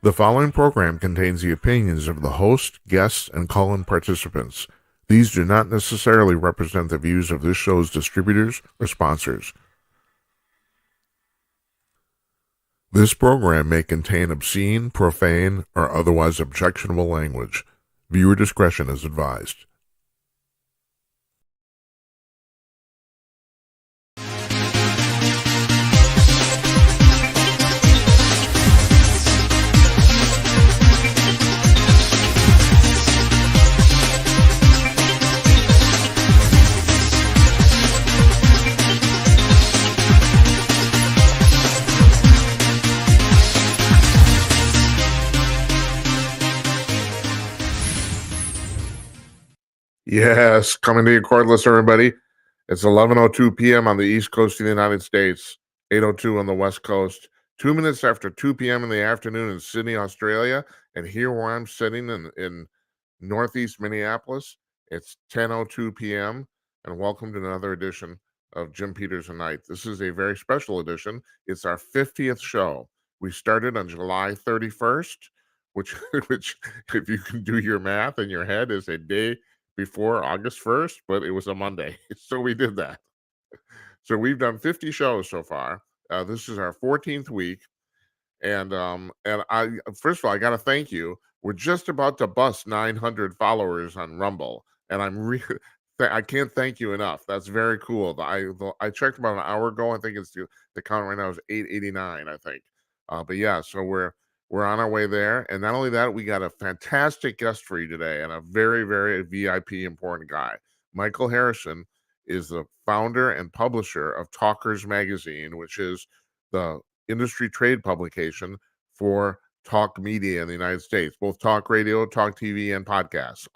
The following program contains the opinions of the host, guests, and call-in participants. These do not necessarily represent the views of this show's distributors or sponsors. This program may contain obscene, profane, or otherwise objectionable language. Viewer discretion is advised. Yes, coming to you cordless, everybody. It's 11:02 p.m. on the East Coast of the United States, 8:02 on the West Coast, 2 minutes after 2 p.m. in the afternoon in Sydney, Australia, and here where I'm sitting in Northeast Minneapolis, it's 10:02 p.m., and welcome to another edition of Jim Peters and Night. This is a very special edition. It's our 50th show. We started on July 31st, which, which if you can do your math in your head, is a day before August 1st, but it was a Monday. So we did that. So we've done 50 shows so far. This is our 14th week. And I first of all, I got to thank you. We're just about to bust 900 followers on Rumble, and I can't thank you enough. That's very cool. I checked about an hour ago. I think it's the count right now is 889. I think. But yeah, so we're on our way there. And not only that, we got a fantastic guest for you today, and a very very VIP important guy. Michael Harrison is the founder and publisher of Talkers Magazine, which is the industry trade publication for talk media in the United States, both talk radio, talk TV, and podcasts.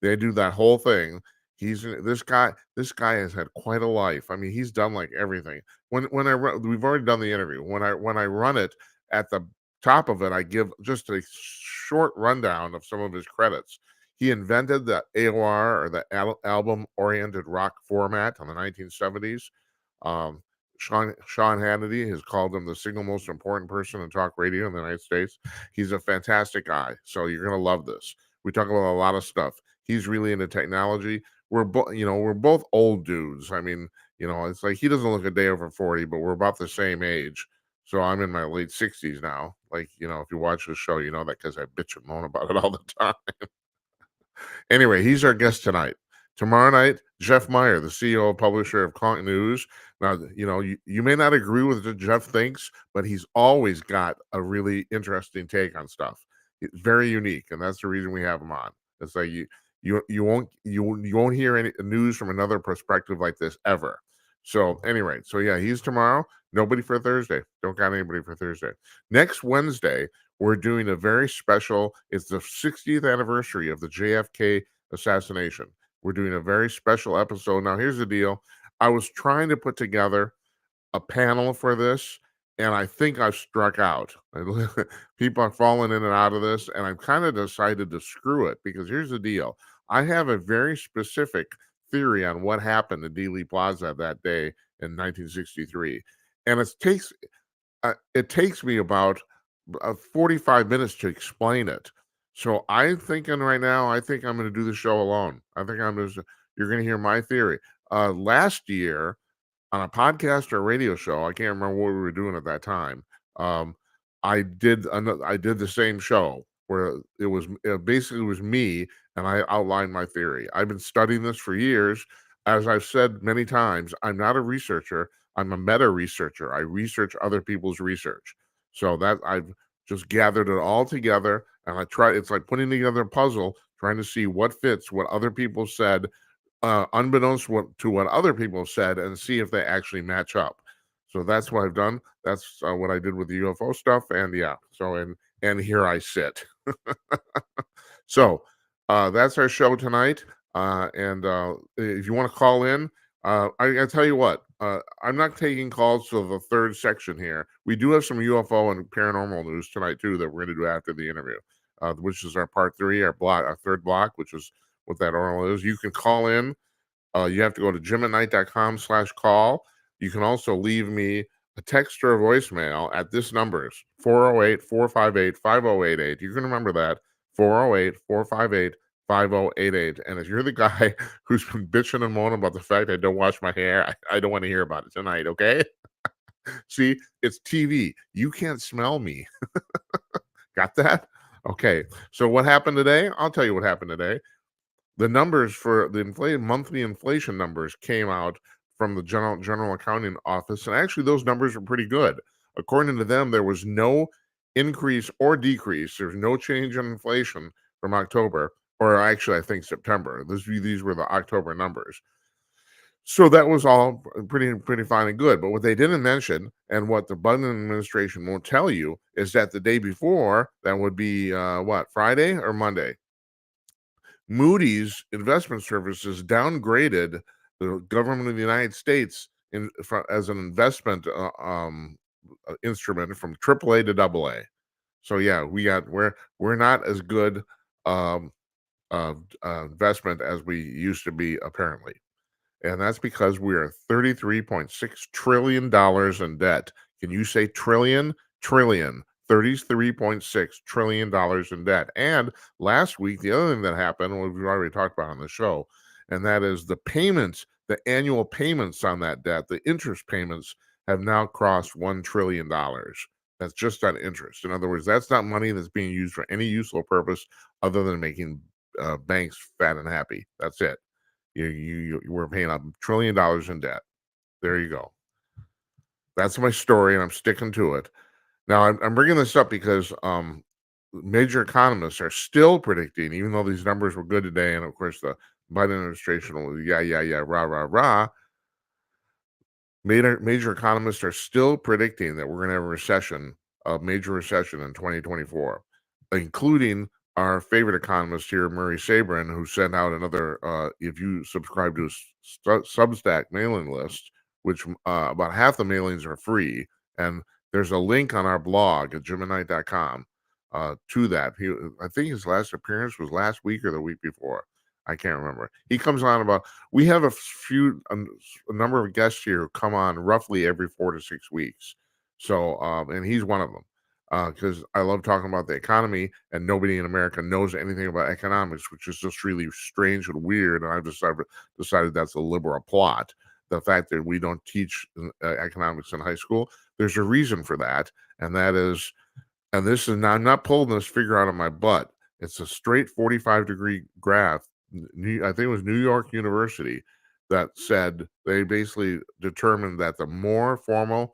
They do that whole thing. This guy has had quite a life. I mean, he's done like everything. We've already done the interview. When I run it, at the top of it, I give just a short rundown of some of his credits. He invented the AOR, or the album-oriented rock format, in the 1970s. Sean Hannity has called him the single most important person in talk radio in the United States. He's a fantastic guy, so you're gonna love this. We talk about a lot of stuff. He's really into technology. We're both old dudes. I mean, it's like he doesn't look a day over 40, but we're about the same age. So I'm in my late 60s now. Like, if you watch the show, you know that because I bitch and moan about it all the time. Anyway, he's our guest tonight. Tomorrow night, Jeff Meyer, the CEO and publisher of Conk News. Now, you may not agree with what Jeff thinks, but he's always got a really interesting take on stuff. It's very unique, and that's the reason we have him on. It's like you won't hear any news from another perspective like this ever. So anyway, yeah, he's tomorrow. Nobody for Thursday. Don't got anybody for Thursday. Next Wednesday, we're doing a very special. It's the 60th anniversary of the JFK assassination. We're doing a very special episode. Now, here's the deal. I was trying to put together a panel for this, and I think I've struck out. People are falling in and out of this, and I've kind of decided to screw it, because here's the deal. I have a very specific theory on what happened in Dealey Plaza that day in 1963. And it takes me about 45 minutes to explain it. So I'm thinking right now, I think I'm going to do the show alone. You're going to hear my theory. Last year on a podcast or a radio show, I can't remember what we were doing at that time. I did the same show where it basically was me, and I outlined my theory. I've been studying this for years. As I've said many times, I'm not a researcher. I'm a meta researcher. I research other people's research. So that I've just gathered it all together, and it's like putting together a puzzle, trying to see what fits what other people said, unbeknownst to what other people said, and see if they actually match up. So that's what I've done. That's what I did with the UFO stuff, and yeah. So and here I sit. So that's our show tonight. And if you want to call in, I tell you what, I'm not taking calls to the third section here. We do have some UFO and paranormal news tonight too that we're going to do after the interview, which is our part 3, our third block, which is what that oral is. You can call in. You have to go to jimatnight.com/call. You can also leave me a text or a voicemail at this numbers 408-458-5088. You can remember that 408-458-5088. And if you're the guy who's been bitching and moaning about the fact I don't wash my hair, I don't want to hear about it tonight, okay? See, it's TV. You can't smell me. Got that? Okay. So what happened today? I'll tell you what happened today. The numbers for the monthly inflation numbers came out from the general accounting office, and actually those numbers were pretty good. According to them, there was no increase or decrease. There's no change in inflation from October, or actually I think September. These were the October numbers. So that was all pretty fine and good. But what they didn't mention, and what the Biden administration won't tell you, is that the day before, that would be what, Friday or Monday? Moody's Investment Services downgraded the government of the United States as an investment instrument from AAA to AA. So yeah, we're not as good um, investment as we used to be, apparently. And that's because we are $33.6 trillion in debt. Can you say trillion? Trillion. $33.6 trillion in debt. And last week, the other thing that happened, we've already talked about on the show, and that is the payments, the annual payments on that debt, the interest payments have now crossed $1 trillion. That's just on interest. In other words, that's not money that's being used for any useful purpose other than making banks fat and happy. That's it. You were paying $1 trillion in debt. There you go. That's my story, and I'm sticking to it. Now, I'm bringing this up because major economists are still predicting, even though these numbers were good today, and of course the Biden administration will rah rah rah. Major economists are still predicting that we're going to have a major recession in 2024, including our favorite economist here, Murray Sabrin, who sent out another, if you subscribe to his Substack mailing list, which about half the mailings are free, and there's a link on our blog at jimandknight.com to that. I think his last appearance was last week or the week before. I can't remember. He comes on about, we have a number of guests here who come on roughly every 4 to 6 weeks. So, and he's one of them. Because I love talking about the economy, and nobody in America knows anything about economics, which is just really strange and weird. And I've decided that's a liberal plot. The fact that we don't teach economics in high school, there's a reason for that, and that is, and this is now, I'm not pulling this figure out of my butt. It's a straight 45-degree graph. I think it was New York University that said they basically determined that the more formal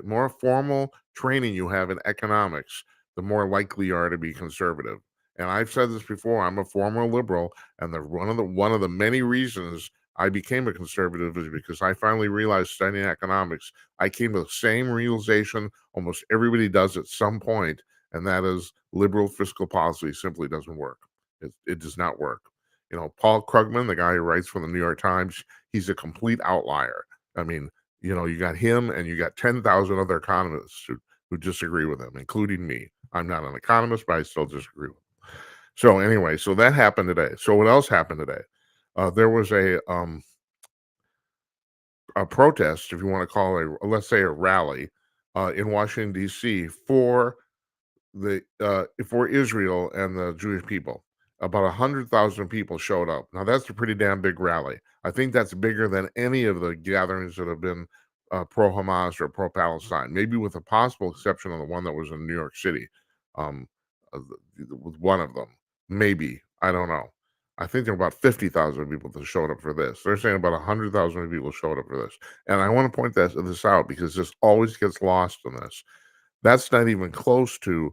more formal training you have in economics, the more likely you are to be conservative. And I've said this before, I'm a former liberal, and one of the many reasons I became a conservative is because I finally realized, studying economics, I came to the same realization almost everybody does at some point, and that is liberal fiscal policy simply doesn't work. It does not work. You know, Paul Krugman, the guy who writes for the New York Times, he's a complete outlier. I mean, you know, you got him and you got 10,000 other economists who disagree with him, including me. I'm not an economist, but I still disagree with him. So anyway, so that happened today. So what else happened today? There was a protest, if you want to call it, let's say a rally, in Washington D.C. for Israel and the Jewish people. About 100,000 people showed up. Now that's a pretty damn big rally. I think that's bigger than any of the gatherings that have been pro-Hamas or pro-Palestine, maybe with a possible exception of the one that was in New York City, um, with one of them. Maybe, I don't know. I think there were about 50,000 people that showed up for this. They're saying about 100,000 people showed up for this. And I want to point this out because this always gets lost in this. That's not even close to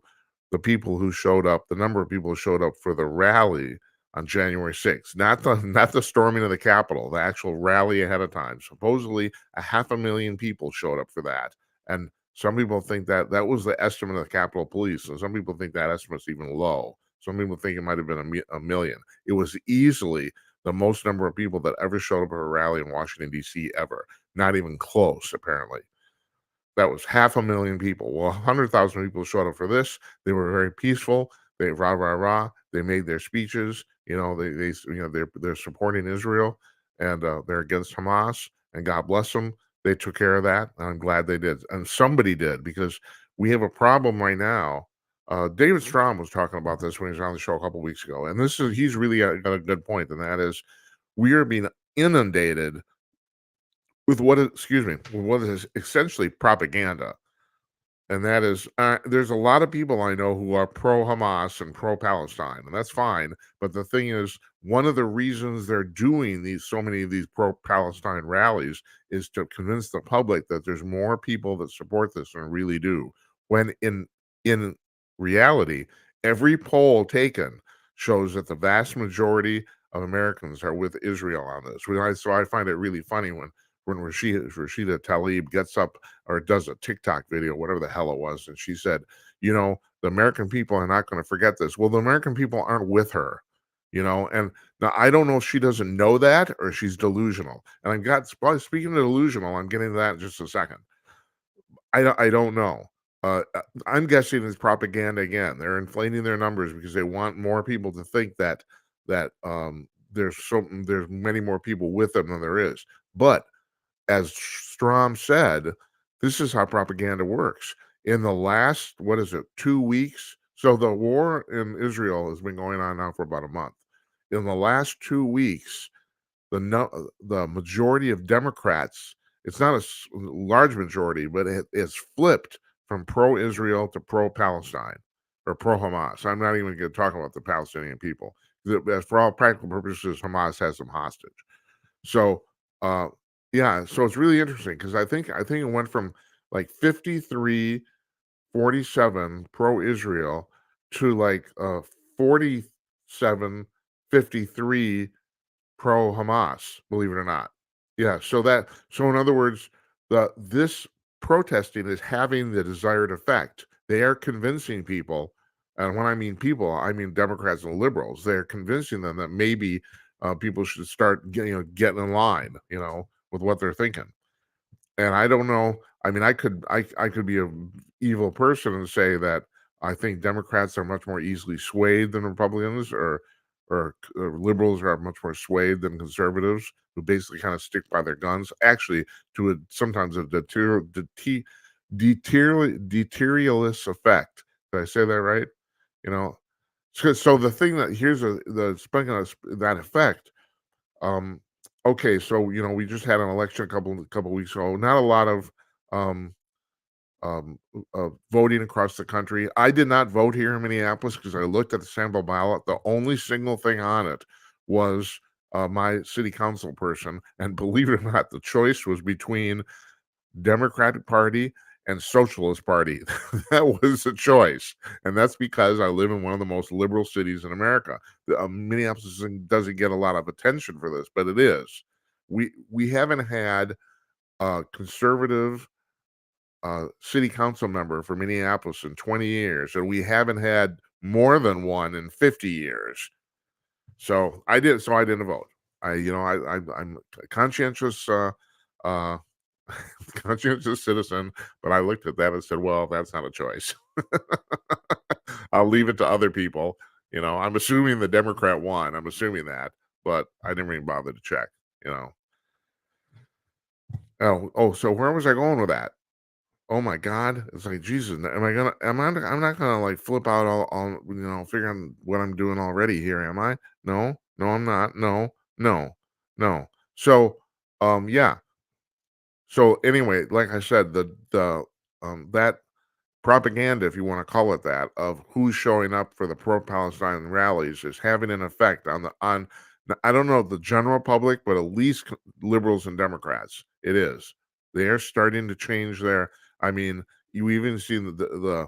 the people who showed up, the number of people who showed up for the rally on January 6th, not the storming of the Capitol, the actual rally ahead of time. Supposedly 500,000 people showed up for that. And some people think that was the estimate of the Capitol Police. And some people think that estimate's even low. Some people think it might have been a million. It was easily the most number of people that ever showed up at a rally in Washington, D.C. ever. Not even close, apparently. That was 500,000 people. Well, 100,000 people showed up for this. They were very peaceful. They rah rah rah. They made their speeches. You know, they're supporting Israel, and they're against Hamas. And God bless them. they took care of that. And I'm glad they did, and somebody did, because we have a problem right now. David Strom was talking about this when he was on the show a couple weeks ago, and he's really got a good point, and that is we are being inundated with what is essentially propaganda. And that is, there's a lot of people I know who are pro Hamas and pro Palestine, and that's fine. But the thing is, one of the reasons they're doing so many of these pro Palestine rallies is to convince the public that there's more people that support this than really do. When in reality, every poll taken shows that the vast majority of Americans are with Israel on this. So I find it really funny when Rashida Tlaib gets up or does a TikTok video, whatever the hell it was, and she said, the American people are not going to forget this. Well, the American people aren't with her, and now I don't know if she doesn't know that or she's delusional. And speaking of delusional, I'm getting to that in just a second. I don't know. I'm guessing it's propaganda again. They're inflating their numbers because they want more people to think that there's many more people with them than there is. But as Strom said, this is how propaganda works. In the last, 2 weeks? So the war in Israel has been going on now for about a month. In the last 2 weeks, the majority of Democrats, it's not a large majority, but it's flipped from pro-Israel to pro-Palestine or pro-Hamas. I'm not even going to talk about the Palestinian people. For all practical purposes, Hamas has them hostage. So, yeah, so it's really interesting because I think it went from like 53-47 pro-Israel to like 47-53 pro-Hamas, believe it or not. Yeah, so in other words, this protesting is having the desired effect. They are convincing people, and when I mean people, I mean Democrats and liberals. They're convincing them that maybe people should start getting in line, with what they're thinking. And I don't know. I mean, I could be a evil person and say that I think Democrats are much more easily swayed than Republicans, or liberals are much more swayed than conservatives, who basically kind of stick by their guns. Actually, sometimes a deteriorous effect. Did I say that right? You know, so the thing that speaking of that effect, okay, so we just had an election a couple weeks ago. Not a lot of um, voting across the country. I did not vote here in Minneapolis because I looked at the sample ballot. The only single thing on it was my city council person, and believe it or not, the choice was between Democratic Party and Socialist Party. That was the choice, and that's because I live in one of the most liberal cities in America. Minneapolis doesn't get a lot of attention for this, but it is. We haven't had a conservative city council member for Minneapolis in 20 years, and we haven't had more than one in 50 years. So I didn't vote. I'm a conscientious conscientious citizen, but I looked at that and said, well, that's not a choice. I'll leave it to other people. I'm assuming the Democrat won. I'm assuming that, but I didn't even bother to check, so where was I going with that? Oh my God. It's like, Jesus, I'm not gonna like flip out all figuring what I'm doing already here, am I? No, I'm not. No, no, no. So, yeah. So anyway, like I said, that propaganda, if you want to call it that, of who's showing up for the pro-Palestine rallies is having an effect on I don't know the general public, but at least liberals and Democrats. It is. They are starting to change their. I mean, you even see the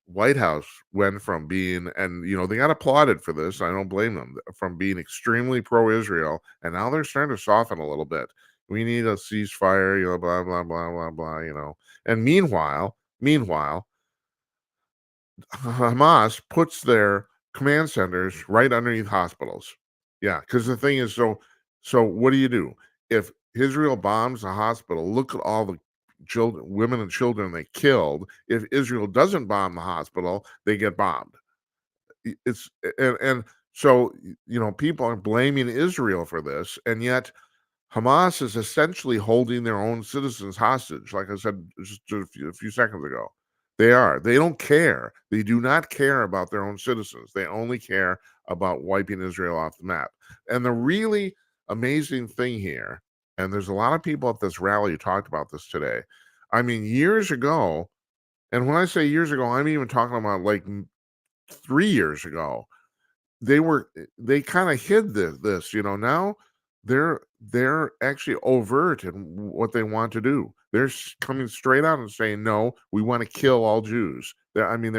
White House went from being, and they got applauded for this. I don't blame them, from being extremely pro-Israel, and now they're starting to soften a little bit. We need a ceasefire, blah blah blah blah blah. And meanwhile, Hamas puts their command centers right underneath hospitals. Yeah, because the thing is, so what do you do if Israel bombs a hospital? Look at all the women and children they killed. If Israel doesn't bomb the hospital, they get bombed. It's and so people are blaming Israel for this, and yet Hamas is essentially holding their own citizens hostage, like I said just a few seconds ago. They are. They don't care. They do not care about their own citizens. They only care about wiping Israel off the map. And the really amazing thing here, and there's a lot of people at this rally who talked about this today. I mean, years ago, and when I say years ago, I'm even talking about like 3 years ago, they kind of hid this, now they're actually overt in what they want to do. They're coming straight out and saying, no, we want to kill all Jews. I mean,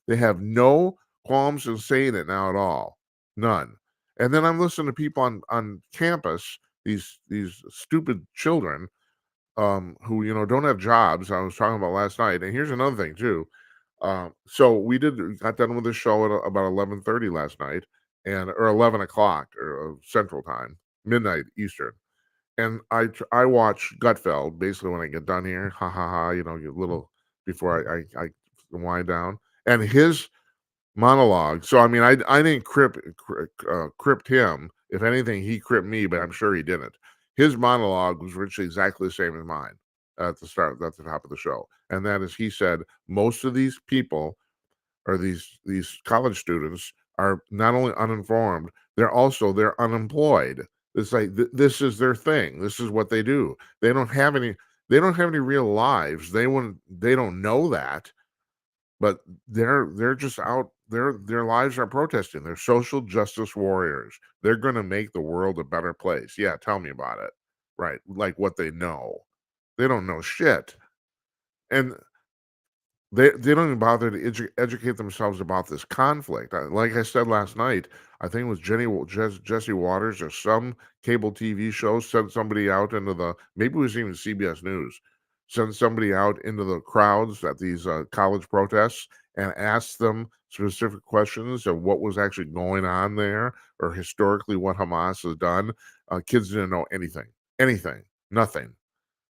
they have no qualms in saying it now at all. None. And then I'm listening to people on campus, these stupid children, who don't have jobs. I was talking about last night. And here's another thing too. So we got done with the show at about 11:30 last night, or 11 o'clock or Central Time, midnight Eastern. And I watch Gutfeld basically when I get done here. Ha ha ha! You little before I wind down, and his monologue. So I mean, I didn't crypt him. If anything, he crypt me, but I'm sure he didn't. His monologue was virtually exactly the same as mine at the top of the show, and that is, he said most of these people, or these college students, are not only uninformed, they're unemployed. It's like this is their thing. This is what they do. They don't have any. They don't have any real lives. They don't know that, but they're just out. Their lives are protesting. They're social justice warriors. They're going to make the world a better place. Yeah, tell me about it. Right, like what they know. They don't know shit, and they don't even bother to educate themselves about this conflict. Like I said last night, I think it was Jesse Waters or some cable TV show sent somebody out into maybe it was even CBS News, sent somebody out into the crowds at these college protests and asked them specific questions of what was actually going on there, or historically what Hamas has done. Kids didn't know anything, nothing.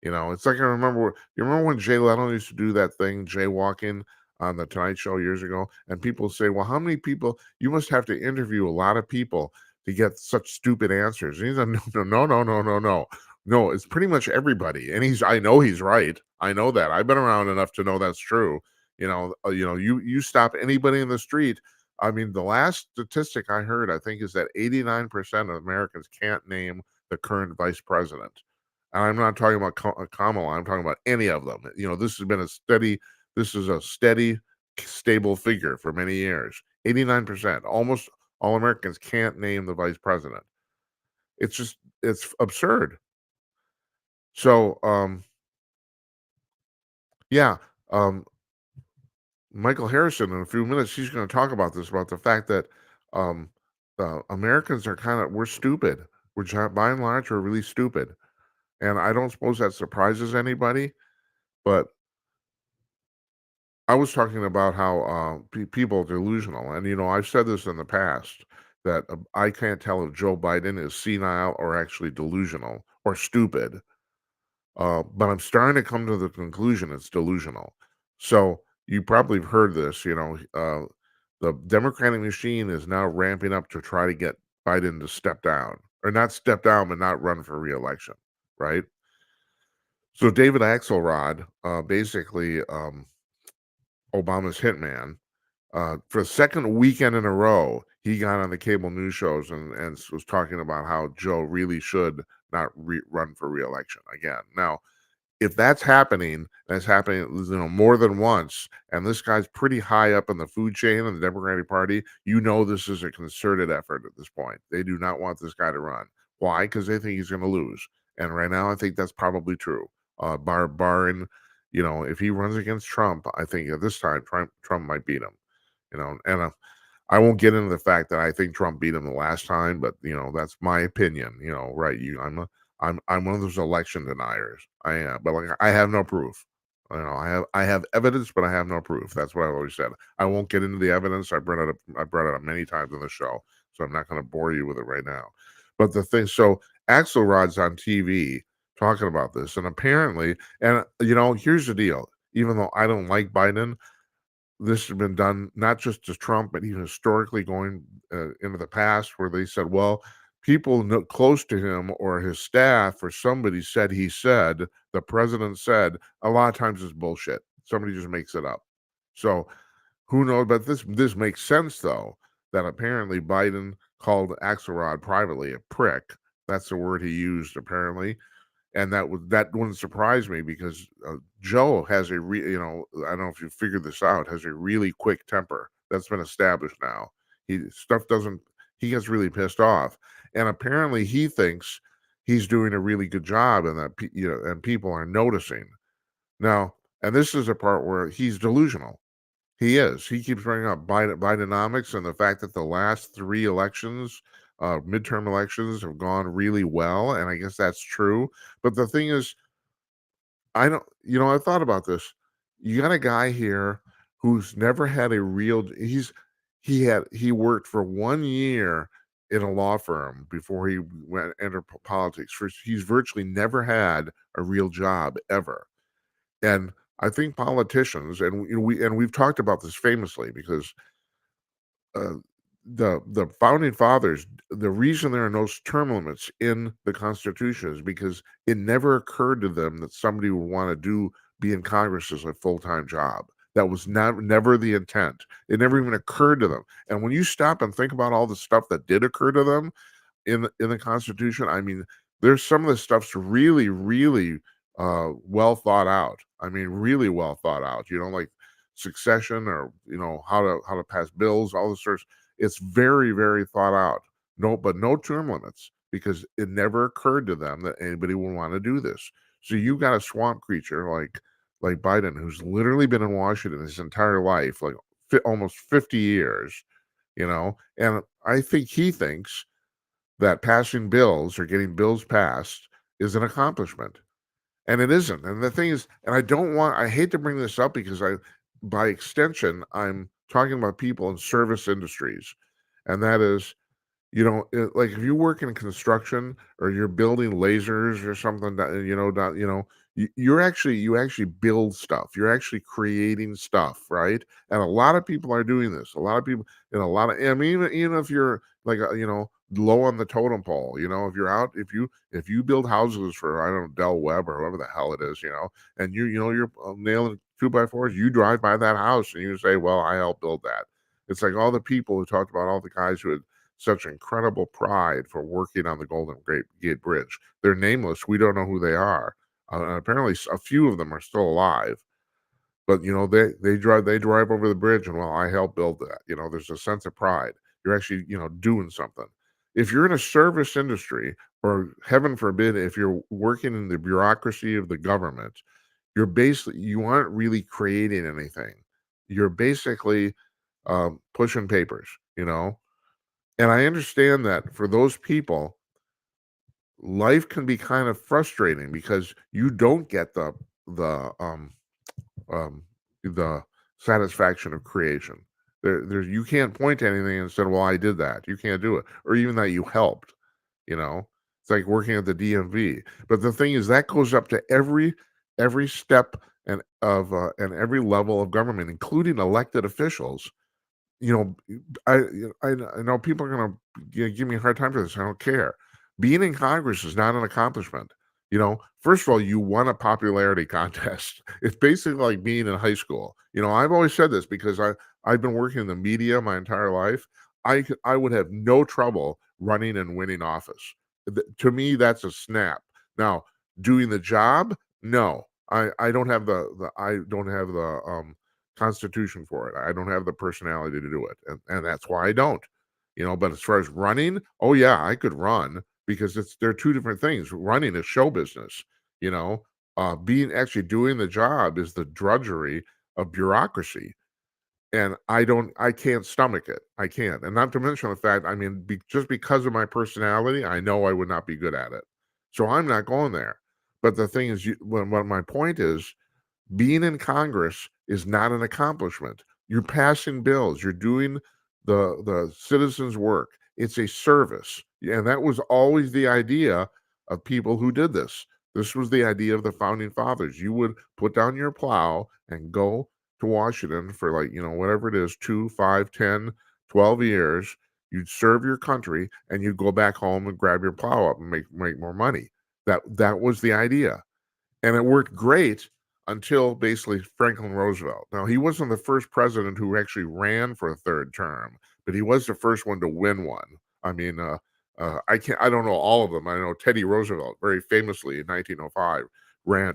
It's like you remember when Jay Leno used to do that thing, jaywalking on the Tonight Show years ago, and people say, "Well, how many people? You must have to interview a lot of people to get such stupid answers." And he's like, "No, no, no, no, no, no, no. It's pretty much everybody." And I know he's right. I know that. I've been around enough to know that's true. You stop anybody in the street. I mean, the last statistic I heard, I think, is that 89% of Americans can't name the current vice president. And I'm not talking about Kamala. I'm talking about any of them. This is a steady, stable figure for many years. 89%. Almost all Americans can't name the vice president. It's absurd. So, yeah, Michael Harrison, in a few minutes, he's going to talk about the fact that um, Americans we're stupid. By and large, we're really stupid. And I don't suppose that surprises anybody, but I was talking about how people are delusional. And, I've said this in the past, that I can't tell if Joe Biden is senile or actually delusional or stupid. But I'm starting to come to the conclusion it's delusional. So you probably have heard this, the Democratic machine is now ramping up to try to get Biden to step down, or not step down, but not run for reelection, right? So David Axelrod, basically Obama's hitman, for the second weekend in a row, he got on the cable news shows and was talking about how Joe really should not run for reelection again. Now, if that's happening more than once, and this guy's pretty high up in the food chain in the Democratic Party, this is a concerted effort at this point. They do not want this guy to run. Why? Because they think he's going to lose. And right now, I think that's probably true. Barring, if he runs against Trump, I think at this time Trump might beat him. And I won't get into the fact that I think Trump beat him the last time, but that's my opinion. Right? I'm one of those election deniers. I am, but I have no proof. I have evidence, but I have no proof. That's what I've always said. I won't get into the evidence. I brought it up many times on the show, so I'm not going to bore you with it right now. But the thing, so Axelrod's on TV talking about this, and apparently, and here's the deal. Even though I don't like Biden, this has been done not just to Trump, but even historically going into the past, where they said, well, people close to him or his staff or somebody said he said, the president said, a lot of times it's bullshit. Somebody just makes it up. So who knows? But this makes sense though, that apparently Biden called Axelrod privately a prick. That's the word he used apparently, and that wouldn't surprise me because Joe has I don't know if you figured this out, has a really quick temper. That's been established now. He gets really pissed off, and apparently he thinks he's doing a really good job, and that and people are noticing now. And this is a part where he's delusional. He is. He keeps bringing up Bidenomics and the fact that the last 3 elections, midterm elections, have gone really well, and I guess that's true. But the thing is, I don't I thought about this. You got a guy here who's never had a real he worked for 1 year in a law firm before he entered politics. He's virtually never had a real job ever. And I think politicians, and we've talked about this famously because uh, the founding fathers, the reason there are no term limits in the Constitution is because it never occurred to them that somebody would want to be in Congress as a full-time job. That was never the intent. It never even occurred to them. And when you stop and think about all the stuff that did occur to them in the Constitution, I mean, there's some of the stuff's really, really well thought out. I mean, really well thought out. Like succession, or how to pass bills, all this sorts. It's very, very thought out. But no term limits, because it never occurred to them that anybody would want to do this. So you got a swamp creature like Biden, who's literally been in Washington his entire life, like almost 50 years, and I think he thinks that passing bills or getting bills passed is an accomplishment. And it isn't. And the thing is, and I hate to bring this up because by extension, I'm talking about people in service industries. And that is, like if you work in construction or you're building lasers or something that, you actually build stuff. You're actually creating stuff, right? And a lot of people are doing this. A lot of people, I mean, even if you're like, low on the totem pole, if you're out, if you build houses for, I don't know, Del Webb or whoever the hell it is, and you're nailing 2x4s, you drive by that house and you say, well, I helped build that. It's like all the people who talked about all the guys who had such incredible pride for working on the Golden Gate Bridge. They're nameless. We don't know who they are. And apparently, a few of them are still alive. But they drive over the bridge, and well, I helped build that. There's a sense of pride. You're actually doing something. If you're in a service industry, or heaven forbid, if you're working in the bureaucracy of the government, you aren't really creating anything. You're basically pushing papers. And I understand that for those people, life can be kind of frustrating because you don't get the um, the satisfaction of creation. You can't point to anything and say, "Well, I did that." You can't do it, or even that you helped. It's like working at the DMV. But the thing is, that goes up to every step and every level of government, including elected officials. you know, I know people are gonna give me a hard time for this. I don't care. Being in Congress is not an accomplishment. First of all, you won a popularity contest. It's basically like being in high school. I've always said this because I've been working in the media my entire life. I would have no trouble running and winning office. To me, that's a snap. Now, doing the job, no. I don't have the constitution for it. I don't have the personality to do it, and that's why I don't. But as far as running, oh yeah, I could run because they're two different things. Running is show business. Being actually doing the job is the drudgery of bureaucracy, and I can't stomach it. I can't, and not to mention the fact, I mean, just because of my personality, I know I would not be good at it, so I'm not going there. But the thing is, what my point is, being in Congress is not an accomplishment. You're passing bills. You're doing the citizens' work. It's a service, and that was always the idea of people who did this. This was the idea of the founding fathers. You would put down your plow and go to Washington for, like, whatever it is, 2, 5, 10, 12 years. you'd serve your country, and you'd go back home and grab your plow up and make more money. That was the idea. And it worked great until basically Franklin Roosevelt. Now, he wasn't the first president who actually ran for a third term, but he was the first one to win one. I mean, I don't know all of them. I know Teddy Roosevelt very famously in 1905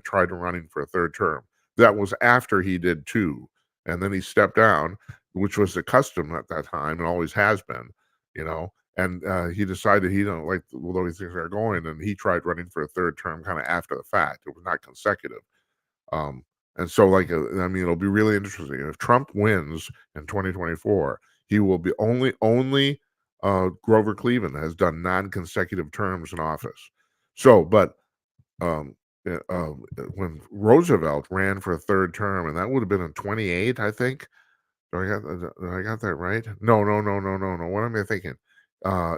tried running for a third term. That was after he did two, and then he stepped down, which was the custom at that time and always has been, you know. And he decided he don't like the way things are going, and he tried running for a third term kind of after the fact. It was not consecutive. Um, and so, like, I mean, it'll be really interesting if Trump wins in 2024. He will be only Grover Cleveland has done non-consecutive terms in office. So, but um, when Roosevelt ran for a third term, and that would have been in 28, I think. Did I got that right? No, no, no, no, no, no. What am I thinking?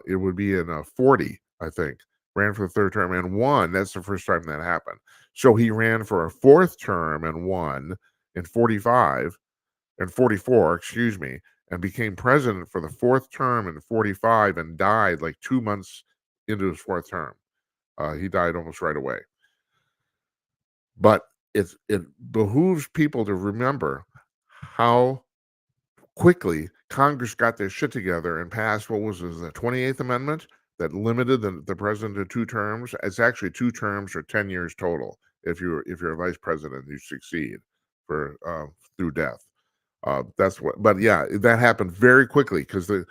It would be in 40, I think. Ran for the third term and won. That's the first time that happened. So he ran for a fourth term and won in 45 and 44, excuse me, and became president for the fourth term in 45 and died like 2 months into his fourth term. He died almost right away. But it behooves people to remember how quickly Congress got their shit together and passed what was the 28th Amendment that limited the president to 2 terms. It's actually 2 terms or 10 years total if you're a vice president, you succeed for through death. That's what. But yeah, that happened very quickly because the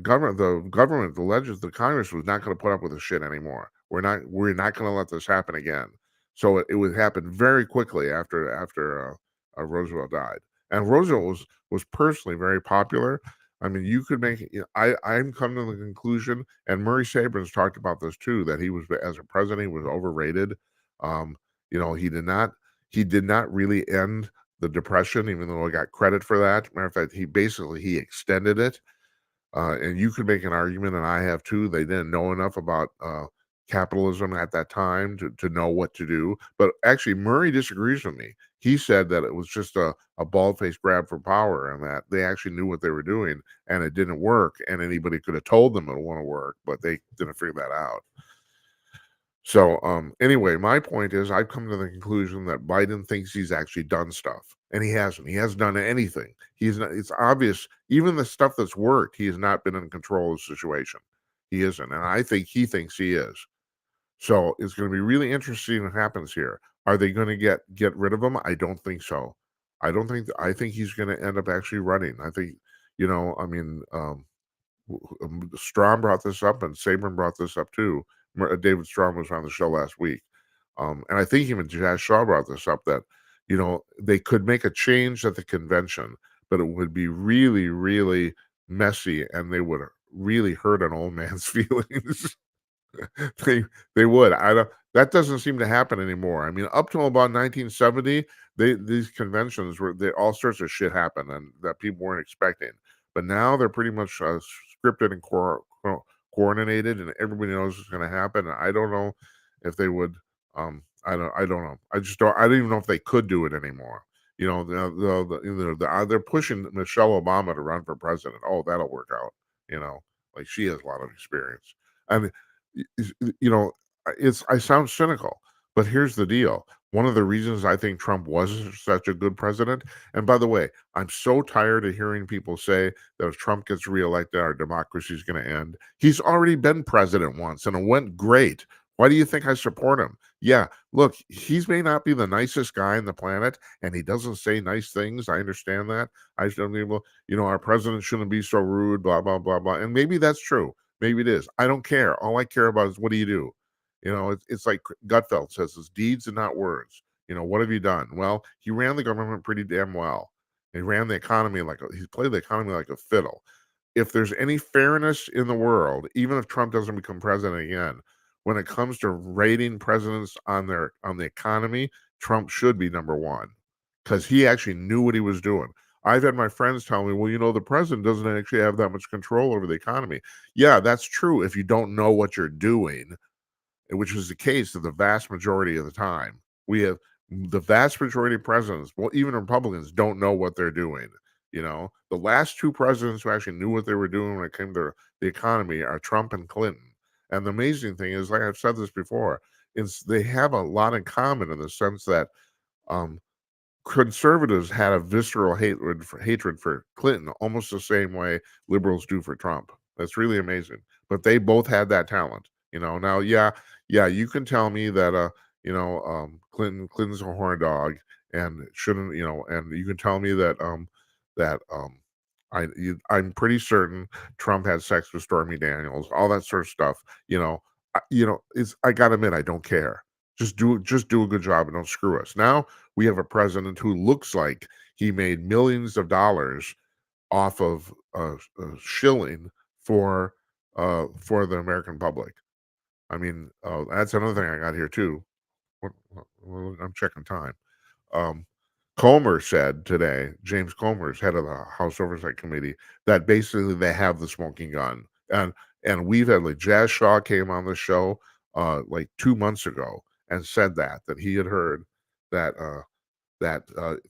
government, the Congress was not going to put up with this shit anymore. We're not going to let this happen again. So it would happen very quickly after Roosevelt died. And Roosevelt was personally very popular. I mean, you could make. I'm coming to the conclusion, and Murray Sabrin's talked about this too, that he was as a president he was overrated. Um, he did not really end the Depression, even though he got credit for that. Matter of fact, he extended it. And you could make an argument, and I have too. They didn't know enough about capitalism at that time to know what to do. But actually, Murray disagrees with me. He said that it was just a bald-faced grab for power, and that they actually knew what they were doing, and it didn't work. And anybody could have told them it wouldn't work, but they didn't figure that out. So anyway, my point is I've come to the conclusion that Biden thinks he's actually done stuff, and he hasn't. He hasn't done anything. He's not. It's obvious. Even the stuff that's worked, he has not been in control of the situation. He isn't, and I think he thinks he is. So it's going to be really interesting what happens here. Are they going to get rid of him? I don't think so. I think he's going to end up actually running. I think, I mean, Strom brought this up, and Sabrin brought this up too. David Strom was on the show last week, and I think even Jazz Shaw brought this up that they could make a change at the convention, but it would be really, really messy, and they would really hurt an old man's feelings. They would. I don't. That doesn't seem to happen anymore. I mean, up till about 1970, these conventions all sorts of shit happened and that people weren't expecting. But now they're pretty much scripted and coordinated, and everybody knows what's going to happen. And I don't know if they would. I don't know. I just don't. I don't even know if they could do it anymore. They're pushing Michelle Obama to run for president. Oh, that'll work out. Like she has a lot of experience. I mean, I sound cynical, but here's the deal. One of the reasons I think Trump wasn't such a good president, and by the way, I'm so tired of hearing people say that if Trump gets reelected, our democracy is going to end. He's already been president once and it went great. Why do you think I support him? Yeah, look, he may not be the nicest guy on the planet, and he doesn't say nice things. I understand that. I shouldn't be able, our president shouldn't be so rude, blah, blah, blah, blah. And maybe that's true. Maybe it is. I don't care. All I care about is what do you do? It's like Gutfeld says, it's deeds and not words. What have you done? Well, he ran the government pretty damn well. He ran the economy he played the economy like a fiddle. If there's any fairness in the world, even if Trump doesn't become president again, when it comes to rating presidents on the economy, Trump should be number one because he actually knew what he was doing. I've had my friends tell me, well, the president doesn't actually have that much control over the economy. Yeah, that's true if you don't know what you're doing, which is the case of the vast majority of the time. We have the vast majority of presidents, well, even Republicans, don't know what they're doing. You know, the last two presidents who actually knew what they were doing when it came to the economy are Trump and Clinton. And the amazing thing is, like I've said this before, is they have a lot in common in the sense that um, conservatives had a visceral hatred for Clinton, almost the same way liberals do for Trump. That's really amazing. But they both had that talent. You know, now, yeah, you can tell me that Clinton's a horn dog and shouldn't, and you can tell me that that I'm pretty certain Trump had sex with Stormy Daniels, all that sort of stuff. It's I gotta admit, I don't care. Just do a good job and don't screw us. Now we have a president who looks like he made millions of dollars off of shilling for the American public. I mean, that's another thing I got here too. I'm checking time. Um, Comer said today, James Comer's head of the House Oversight Committee, that basically they have the smoking gun, and we've had like Jazz Shaw came on the show like 2 months ago and said that he had heard that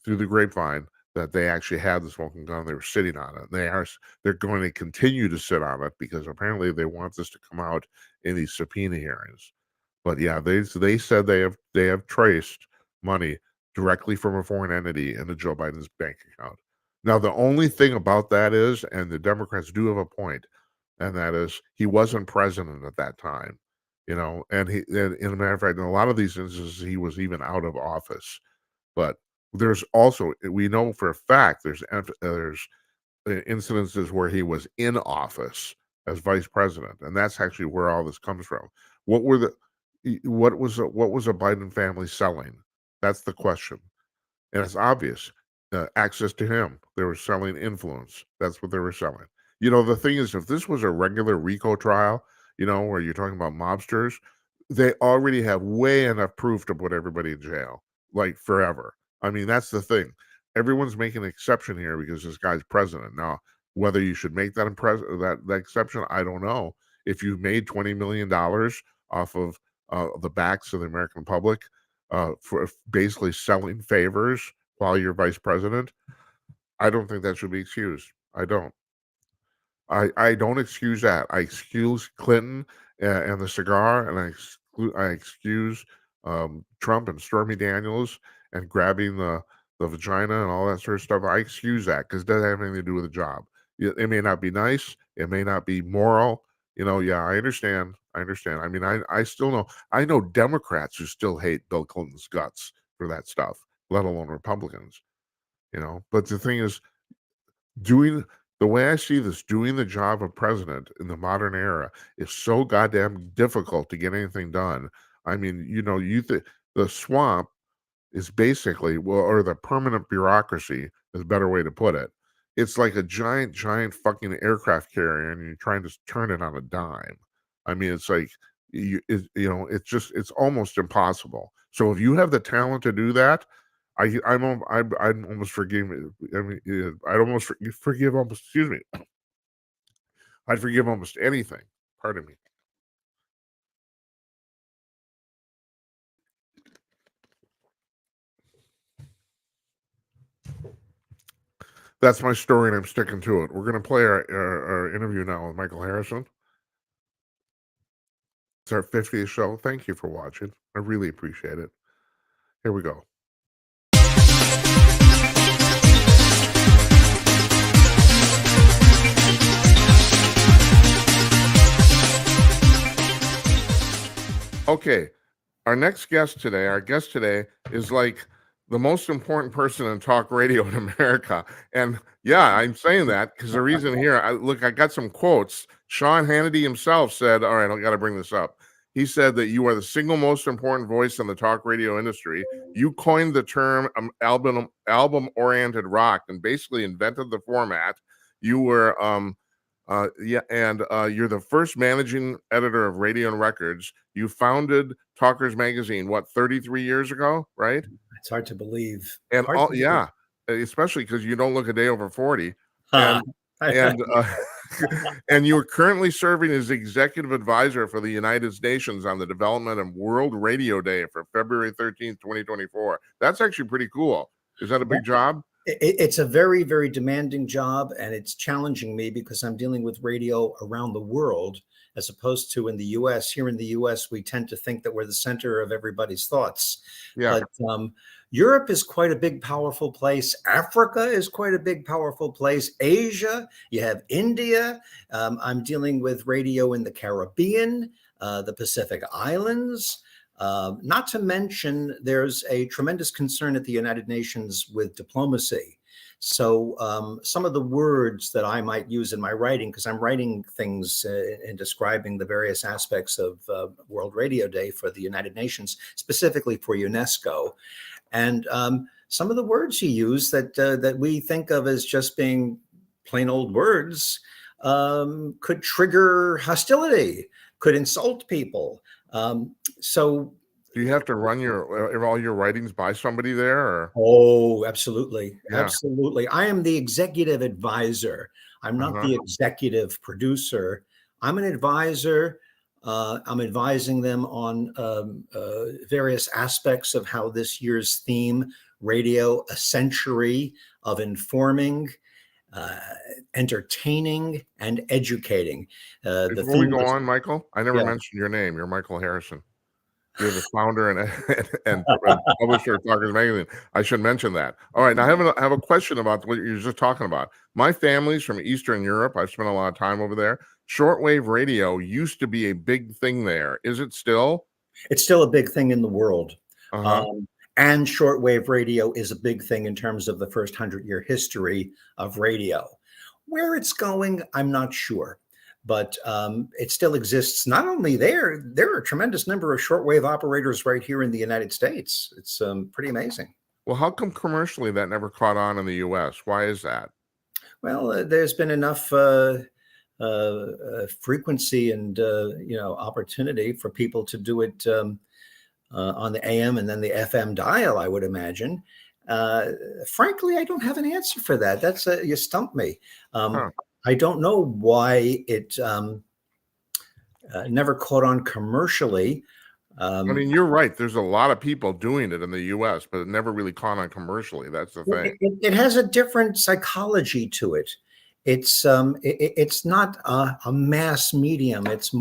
through the grapevine that they actually had the smoking gun. They were sitting on it. They're going to continue to sit on it because apparently they want this to come out in these subpoena hearings. But yeah, they said they have traced money directly from a foreign entity into Joe Biden's bank account. Now the only thing about that is, and the Democrats do have a point, and that is he wasn't president at that time, and in a matter of fact, in a lot of these instances, he was even out of office. But there's also, we know for a fact, there's incidences where he was in office as vice president, and that's actually where all this comes from. What was a Biden family selling? That's the question, and it's obvious. Access to him. They were selling influence. That's what they were selling. The thing is, if this was a regular RICO trial, where you're talking about mobsters, they already have way enough proof to put everybody in jail, like forever. I mean, that's the thing. Everyone's making an exception here because this guy's president. Now, whether you should make that exception, I don't know. If you made $20 million off of the backs of the American public for basically selling favors while you're vice president, I don't think that should be excused. I don't. I don't excuse that. I excuse Clinton and the cigar, and I excuse Trump and Stormy Daniels and grabbing the vagina and all that sort of stuff. I excuse that because it doesn't have anything to do with the job. It may not be nice. It may not be moral. Yeah, I understand. I understand. I mean, I still know. I know Democrats who still hate Bill Clinton's guts for that stuff, let alone Republicans. But the thing is, doing the way I see this, doing the job of president in the modern era is so goddamn difficult to get anything done. I mean, the swamp is basically, well, or the permanent bureaucracy is a better way to put it. It's like a giant, giant fucking aircraft carrier, and you're trying to turn it on a dime. I mean, it's like it's almost impossible. So if you have the talent to do that, I'm almost forgiving. I mean, I'd almost forgive almost. Excuse me. I'd forgive almost anything. Pardon me. That's my story, and I'm sticking to it. We're going to play our interview now with Michael Harrison. It's our 50th show. Thank you for watching. I really appreciate it. Here we go. Okay, our guest today is like the most important person in talk radio in America. And yeah, I'm saying that because the reason here, I got some quotes. Sean Hannity himself said, all right, I got to bring this up. He said that you are the single most important voice in the talk radio industry. You coined the term album-oriented rock and basically invented the format. You were you're the first managing editor of Radio and Records. You founded Talkers Magazine, 33 years ago, right? It's hard to believe. And especially because you don't look a day over 40. And you are currently serving as executive advisor for the United Nations on the development of World Radio Day for February 13th, 2024. That's actually pretty cool. Is that a big job? It's a very, very demanding job, and it's challenging me because I'm dealing with radio around the world as opposed to in the US. Here in the US, we tend to think that we're the center of everybody's thoughts. Yeah. But Europe is quite a big, powerful place. Africa is quite a big, powerful place. Asia, you have India. I'm dealing with radio in the Caribbean, the Pacific Islands. Not to mention, there's a tremendous concern at the United Nations with diplomacy. So some of the words that I might use in my writing, because I'm writing things and describing the various aspects of World Radio Day for the United Nations, specifically for UNESCO. And some of the words you use that we think of as just being plain old words could trigger hostility, could insult people. So do you have to run all your writings by somebody there? Or? Oh, absolutely. Yeah. Absolutely. I am the executive advisor. I'm not the executive producer. I'm an advisor. I'm advising them on various aspects of how this year's theme, radio, a century of informing, entertaining, and educating. Before we go on, Michael, I never mentioned your name. You're Michael Harrison. You're the founder and publisher of Talkers Magazine. I should mention that. All right, now I have a question about what you're just talking about. My family's from Eastern Europe. I've spent a lot of time over there. Shortwave radio used to be a big thing there. Is it still? It's still a big thing in the world. And shortwave radio is a big thing in terms of the first 100-year history of radio. Where it's going, I'm not sure. But it still exists. Not only there are a tremendous number of shortwave operators right here in the United States. It's pretty amazing. Well, how come commercially that never caught on in the U.S.? Why is that? Well, there's been enough frequency and opportunity for people to do it on the AM and then the FM dial, I would imagine. Frankly, I don't have an answer for that. That's you stumped me. I don't know why it never caught on commercially. I mean, you're right. There's a lot of people doing it in the U.S., but it never really caught on commercially. That's the thing. It has a different psychology to it. It's not a mass medium. It's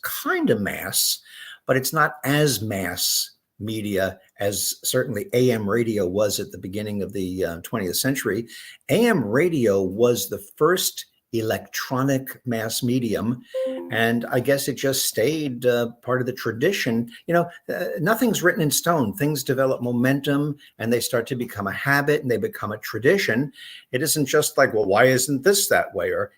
kind of mass, but it's not as mass media as certainly AM radio was at the beginning of the 20th century. AM radio was the first electronic mass medium, and I guess it just stayed part of the tradition. Nothing's written in stone. Things develop momentum, and they start to become a habit, and they become a tradition. It isn't just like, well, why isn't this that way? Or,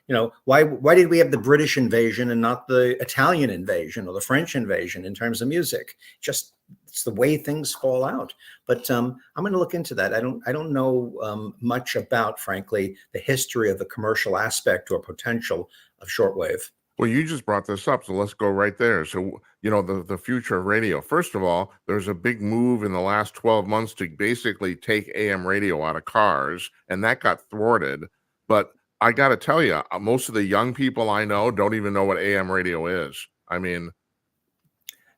why did we have the British invasion and not the Italian invasion or the French invasion in terms of music? It's the way things fall out. But I'm going to look into that. I don't know much about, frankly, the history of the commercial aspect or potential of shortwave. Well, you just brought this up, so let's go right there. So, the future of radio. First of all, there's a big move in the last 12 months to basically take AM radio out of cars, and that got thwarted. But I got to tell you, most of the young people I know don't even know what AM radio is. I mean,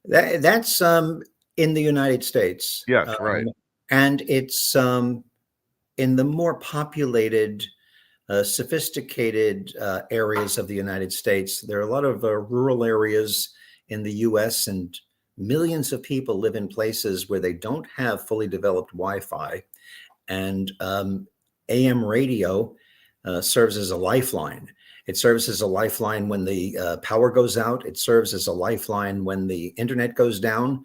that's in the United States. Yes, right. And it's in the more populated, sophisticated areas of the United States. There are a lot of rural areas in the US, and millions of people live in places where they don't have fully developed Wi-Fi. And AM radio serves as a lifeline. It serves as a lifeline when the power goes out. It serves as a lifeline when the internet goes down.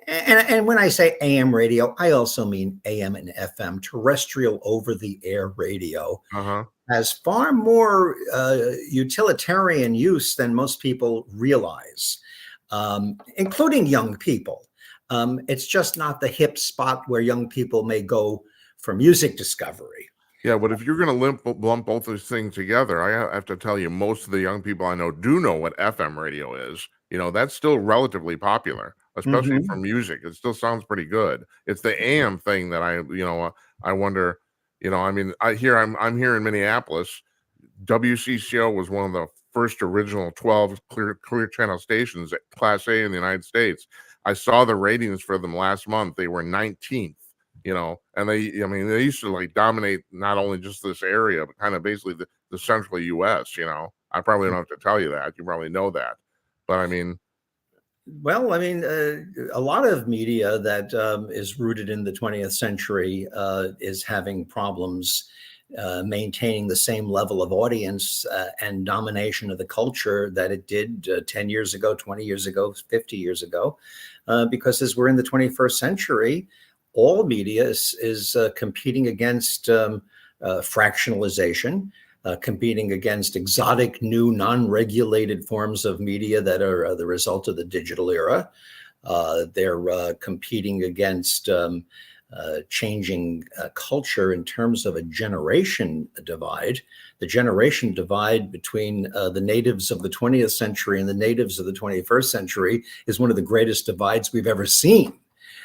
And when I say AM radio, I also mean AM and FM, terrestrial over-the-air radio. Has far more utilitarian use than most people realize, including young people. It's just not the hip spot where young people may go for music discovery. Yeah, but if you're going to lump both those things together, I have to tell you, most of the young people I know do know what FM radio is. That's still relatively popular, especially for music. It still sounds pretty good. It's the AM thing that I wonder. I'm here in Minneapolis. WCCO was one of the first original 12 clear channel stations at Class A in the United States. I saw the ratings for them last month. They were 19th. and I mean, they used to like dominate not only just this area, but kind of basically the central US. I probably don't have to tell you that. You probably know that. But I mean, Well, I mean, a lot of media that is rooted in the 20th century is having problems maintaining the same level of audience and domination of the culture that it did 10 years ago, 20 years ago, 50 years ago. Because as we're in the 21st century, all media is competing against fractionalization, competing against exotic, new, non-regulated forms of media that are the result of the digital era. They're competing against changing culture in terms of a generation divide. The generation divide between the natives of the 20th century and the natives of the 21st century is one of the greatest divides we've ever seen.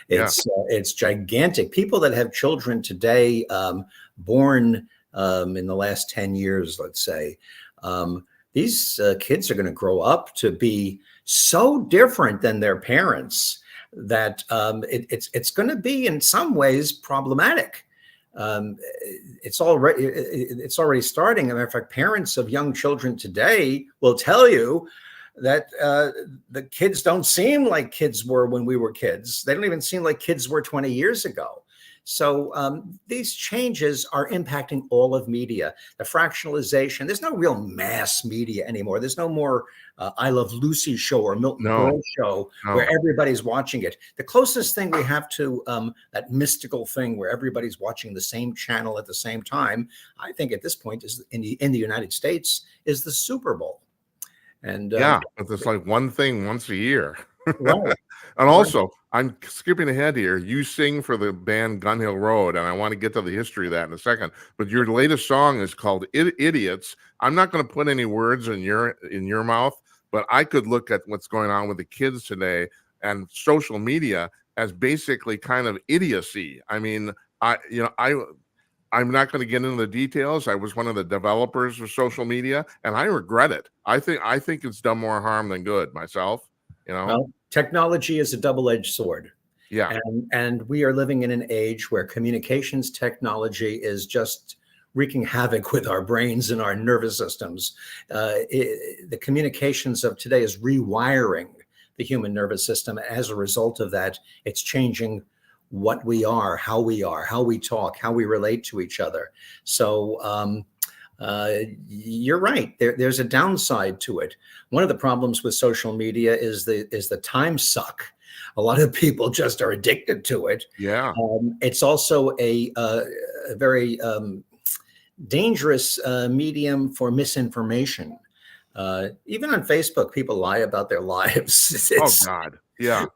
It's gigantic. People that have children today, born in the last 10 years, let's say, these kids are going to grow up to be so different than their parents that it's going to be in some ways problematic. It's already starting. As a matter of fact, parents of young children today will tell you that the kids don't seem like kids were when we were kids. They don't even seem like kids were 20 years ago. So these changes are impacting all of media. The fractionalization, there's no real mass media anymore. There's no more I Love Lucy show or Milton Berle show where everybody's watching it. The closest thing we have to that mystical thing where everybody's watching the same channel at the same time, I think at this point is in the United States, is the Super Bowl. And but it's like one thing once a year. Right. And also, I'm skipping ahead here. You sing for the band Gun Hill Road, and I want to get to the history of that in a second. But your latest song is called Idiots. I'm not going to put any words in your mouth, but I could look at what's going on with the kids today and social media as basically kind of idiocy. I mean, I'm not going to get into the details. I was one of the developers of social media, and I regret it. I think it's done more harm than good myself. Well, technology is a double-edged sword. Yeah. And we are living in an age where communications technology is just wreaking havoc with our brains and our nervous systems. The communications of today is rewiring the human nervous system. As a result of that, it's changing what we are, how we talk, how we relate to each other. So you're right. There's a downside to it. One of the problems with social media is the time suck. A lot of people just are addicted to it. Yeah. It's also a very dangerous medium for misinformation. Even on Facebook, people lie about their lives. Oh God. Yeah.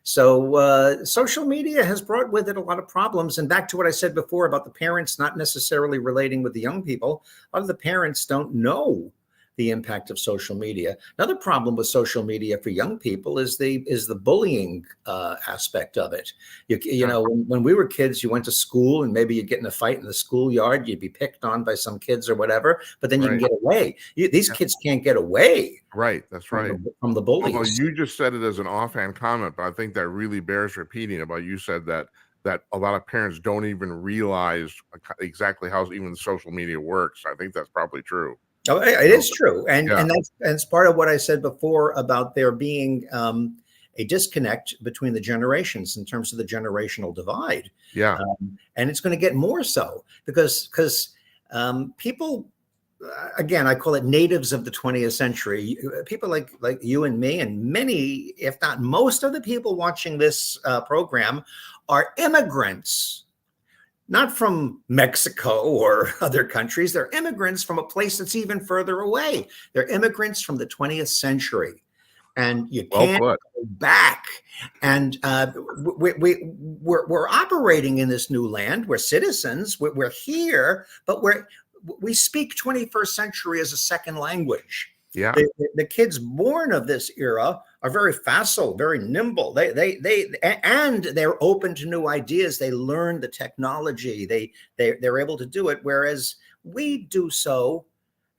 So social media has brought with it a lot of problems. And back to what I said before about the parents not necessarily relating with the young people, a lot of the parents don't know the impact of social media. Another problem with social media for young people is the bullying aspect of it. You know, when we were kids, you went to school and maybe you'd get in a fight in the schoolyard, you'd be picked on by some kids or whatever, but then you can get away. These kids can't get away. Right, that's right. From the bullies. Well, you just said it as an offhand comment, but I think that really bears repeating about you said that a lot of parents don't even realize exactly how even social media works. I think that's probably true. Oh, it is true. And that's part of what I said before about there being a disconnect between the generations in terms of the generational divide. Yeah. And it's going to get more so because people, again, I call it natives of the 20th century, people like you and me and many, if not most of the people watching this program are immigrants. Not from Mexico or other countries. They're immigrants from a place that's even further away. They're immigrants from the 20th century. And you can't go back. And we're operating in this new land. We're citizens. We're here, but we speak 21st century as a second language. Yeah. The kids born of this era are very facile, very nimble. And they're open to new ideas. They learn the technology. They're able to do it. Whereas we do so,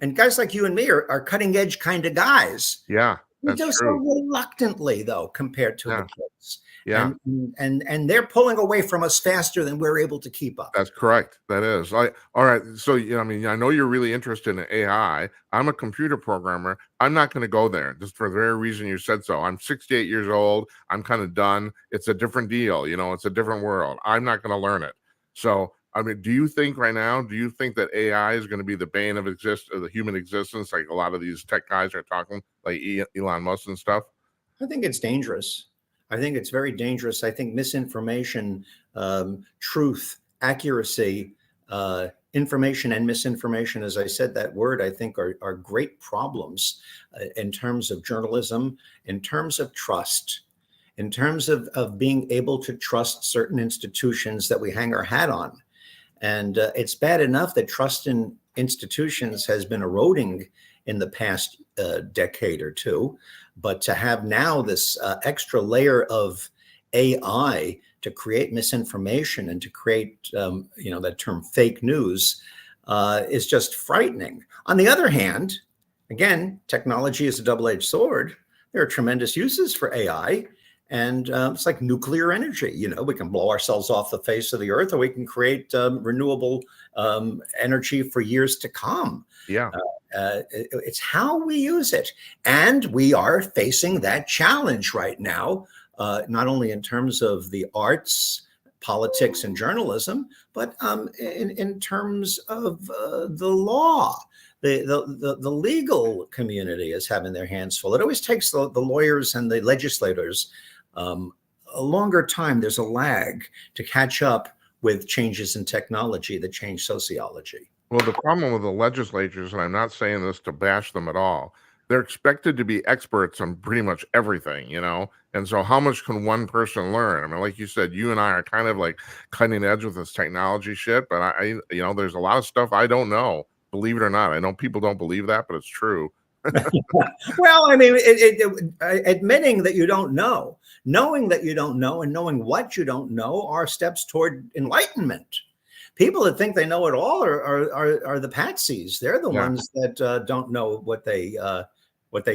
and guys like you and me are cutting edge kind of guys. Yeah. We do so reluctantly, though, compared to the kids. Yeah. And they're pulling away from us faster than we're able to keep up. That's correct. That is. All right. So, I mean, I know you're really interested in AI. I'm a computer programmer. I'm not going to go there just for the very reason you said so. I'm 68 years old. I'm kind of done. It's a different deal. It's a different world. I'm not going to learn it. So, I mean, do you think that AI is going to be the bane of the human existence, like a lot of these tech guys are talking, like Elon Musk and stuff? I think it's dangerous. I think it's very dangerous. I think misinformation, truth, accuracy, information and misinformation, as I said that word, I think are great problems in terms of journalism, in terms of trust, in terms of being able to trust certain institutions that we hang our hat on. And it's bad enough that trust in institutions has been eroding in the past decade or two. But to have now this extra layer of AI to create misinformation and to create, that term fake news is just frightening. On the other hand, again, technology is a double-edged sword. There are tremendous uses for AI. And it's like nuclear energy. We can blow ourselves off the face of the earth, or we can create renewable energy for years to come. Yeah. It's how we use it. And we are facing that challenge right now, not only in terms of the arts, politics, and journalism, but in terms of the law. The legal community is having their hands full. It always takes the lawyers and the legislators a longer time. There's a lag to catch up with changes in technology that change sociology. Well, the problem with the legislatures, and I'm not saying this to bash them at all, they're expected to be experts on pretty much everything, And so how much can one person learn? I mean, like you said, you and I are kind of like cutting edge with this technology shit, but I there's a lot of stuff I don't know, believe it or not. I know people don't believe that, but it's true. Well, I mean, admitting that you don't know, knowing that you don't know, and knowing what you don't know are steps toward enlightenment. People that think they know it all are the patsies. They're the ones that don't know what they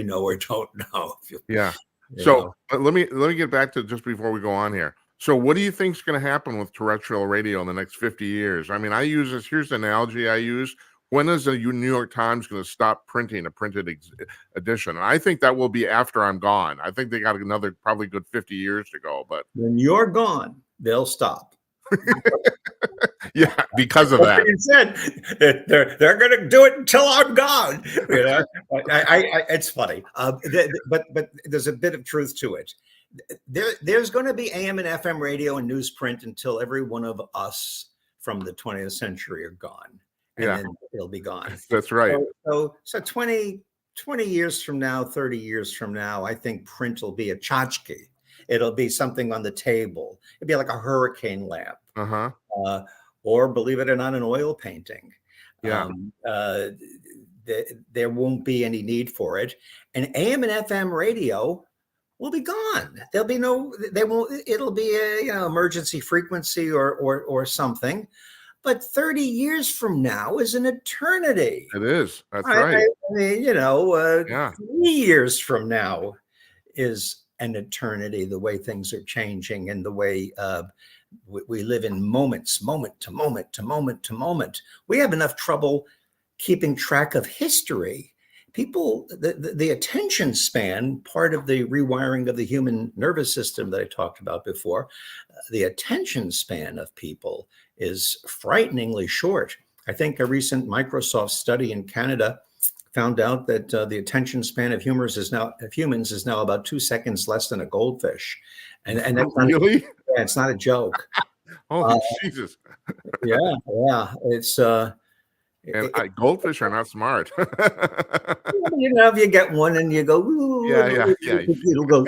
know or don't know. Yeah. So let me get back to just before we go on here. So what do you think is going to happen with terrestrial radio in the next 50 years? I mean, I use this. Here's the analogy I use. When is the New York Times going to stop printing a printed edition? And I think that will be after I'm gone. I think they got another probably good 50 years to go. But when you're gone, they'll stop. Yeah, because of that. You said they're going to do it until I'm gone. It's funny, but there's a bit of truth to it. There's going to be AM and FM radio and newsprint until every one of us from the 20th century are gone. And then it'll be gone. That's right. So 20 years from now, 30 years from now, I think print will be a tchotchke. It'll be something on the table. It'd be like a hurricane lamp. Or, believe it or not, an oil painting. Yeah. There won't be any need for it. And AM and FM radio will be gone. There'll be it'll be a emergency frequency or something. But 30 years from now is an eternity. It is. That's right. I mean, 3 years from now is an eternity, the way things are changing and the way we live in moments, moment to moment to moment to moment. We have enough trouble keeping track of history. People, the attention span, part of the rewiring of the human nervous system that I talked about before, the attention span of people is frighteningly short. I think a recent Microsoft study in Canada found out that the attention span of humans is now about 2 seconds less than a goldfish, and that's really, it's not a joke. Oh, Jesus! Yeah, it's goldfish are not smart. If you get one and you go, ooh, yeah, it'll go,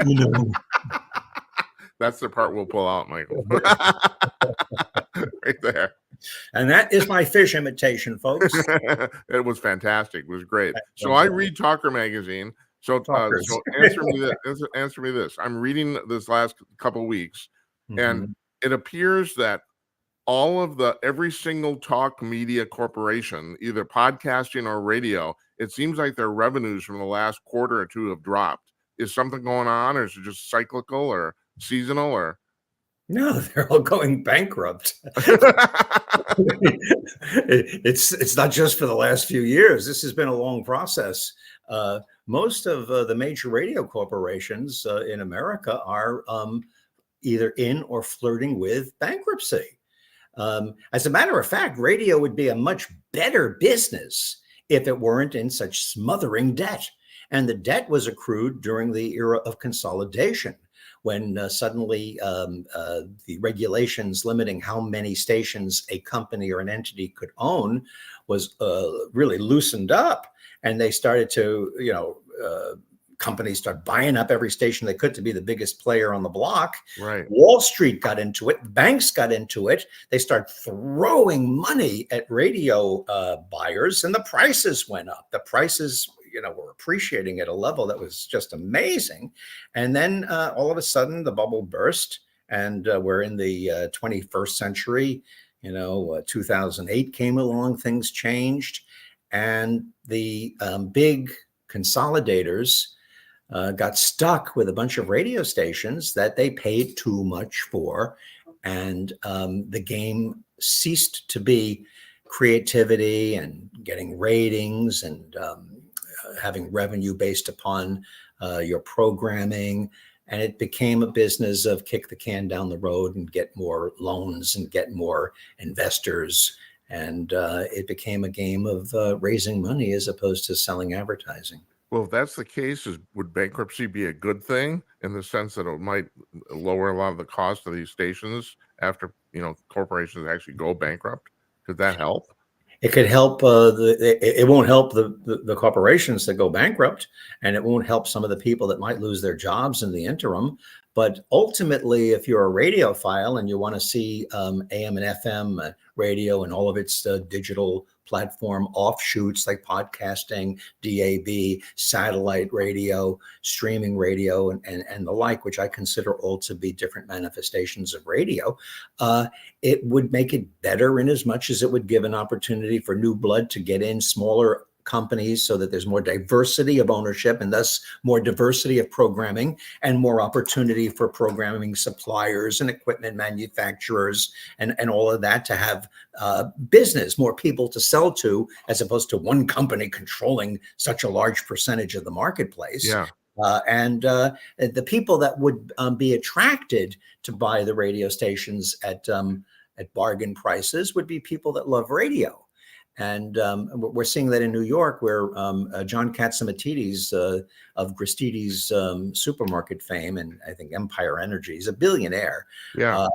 That's the part we'll pull out, Michael. Right there. And that is my fish imitation, folks. It was fantastic. It was great. So I read Talker magazine. So answer me this. I'm reading this last couple weeks, and it appears that every single talk media corporation, either podcasting or radio, it seems like their revenues from the last quarter or two have dropped. Is something going on, or is it just cyclical, or seasonal or? No, they're all going bankrupt. It's not just for the last few years. This has been a long process. Most of the major radio corporations in America are either in or flirting with bankruptcy. As a matter of fact, radio would be a much better business if it weren't in such smothering debt. And the debt was accrued during the era of consolidation, when suddenly the regulations limiting how many stations a company or an entity could own was really loosened up. And they started to, companies start buying up every station they could to be the biggest player on the block. Right. Wall Street got into it. Banks got into it. They start throwing money at radio buyers, and the prices went up. The prices, were appreciating at a level that was just amazing. And then all of a sudden, the bubble burst, and we're in the 21st century. 2008 came along. Things changed, and the big consolidators got stuck with a bunch of radio stations that they paid too much for. And the game ceased to be creativity and getting ratings and having revenue based upon your programming. And it became a business of kick the can down the road and get more loans and get more investors. And it became a game of raising money as opposed to selling advertising. Well, if that's the case, would bankruptcy be a good thing in the sense that it might lower a lot of the cost of these stations after, corporations actually go bankrupt? Could that help? It could help. It won't help the corporations that go bankrupt, and it won't help some of the people that might lose their jobs in the interim. But ultimately, if you're a radiophile and you want to see AM and FM radio and all of its digital platform offshoots like podcasting, DAB, satellite radio, streaming radio, and the like, which I consider all to be different manifestations of radio, it would make it better in as much as it would give an opportunity for new blood to get in, smaller companies, so that there's more diversity of ownership and thus more diversity of programming and more opportunity for programming suppliers and equipment manufacturers and all of that to have business, more people to sell to, as opposed to one company controlling such a large percentage of the marketplace. Yeah. And the people that would be attracted to buy the radio stations at bargain prices would be people that love radio. And we're seeing that in New York, where John Catsimatidis of Gristedes supermarket fame, and I think Empire Energy, he's a billionaire. Yeah.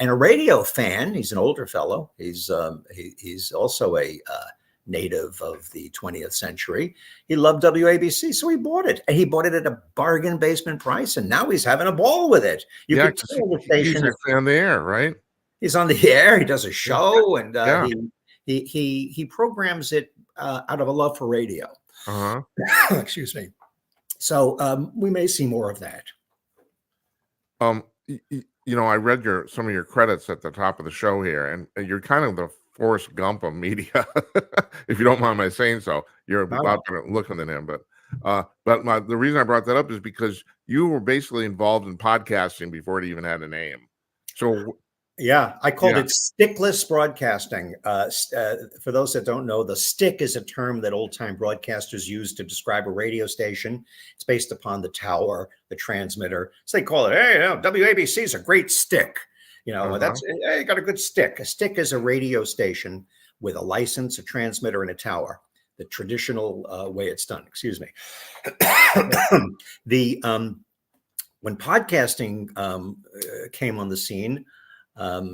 And a radio fan. He's an older fellow. He's also a native of the 20th century. He loved WABC, so he bought it. And he bought it at a bargain basement price, and now he's having a ball with it. You can tell the station he's on the air, right? He's on the air. He does a show, and he programs it out of a love for radio. Excuse me. So we may see more of that. I read some of your credits at the top of the show here, and you're kind of the Forrest Gump of media, if you don't mind my saying so. You're a lot better looking than him, but the reason I brought that up is because you were basically involved in podcasting before it even had a name. So. Yeah, I called it stickless broadcasting. For those that don't know, the stick is a term that old-time broadcasters use to describe a radio station. It's based upon the tower, the transmitter. So they call it, hey, WABC is a great stick. That's, hey, you got a good stick. A stick is a radio station with a license, a transmitter, and a tower. The traditional way it's done. Excuse me. When podcasting came on the scene,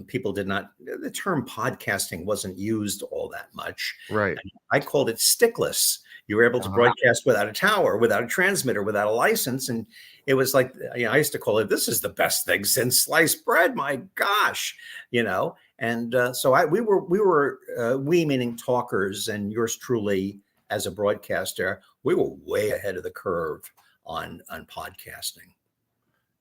people did not, the term podcasting wasn't used all that much. Right. And I called it stickless. You were able to broadcast without a tower, without a transmitter, without a license. And it was like, I used to call it, this is the best thing since sliced bread. My gosh, and so we meaning talkers and yours truly as a broadcaster, we were way ahead of the curve on podcasting.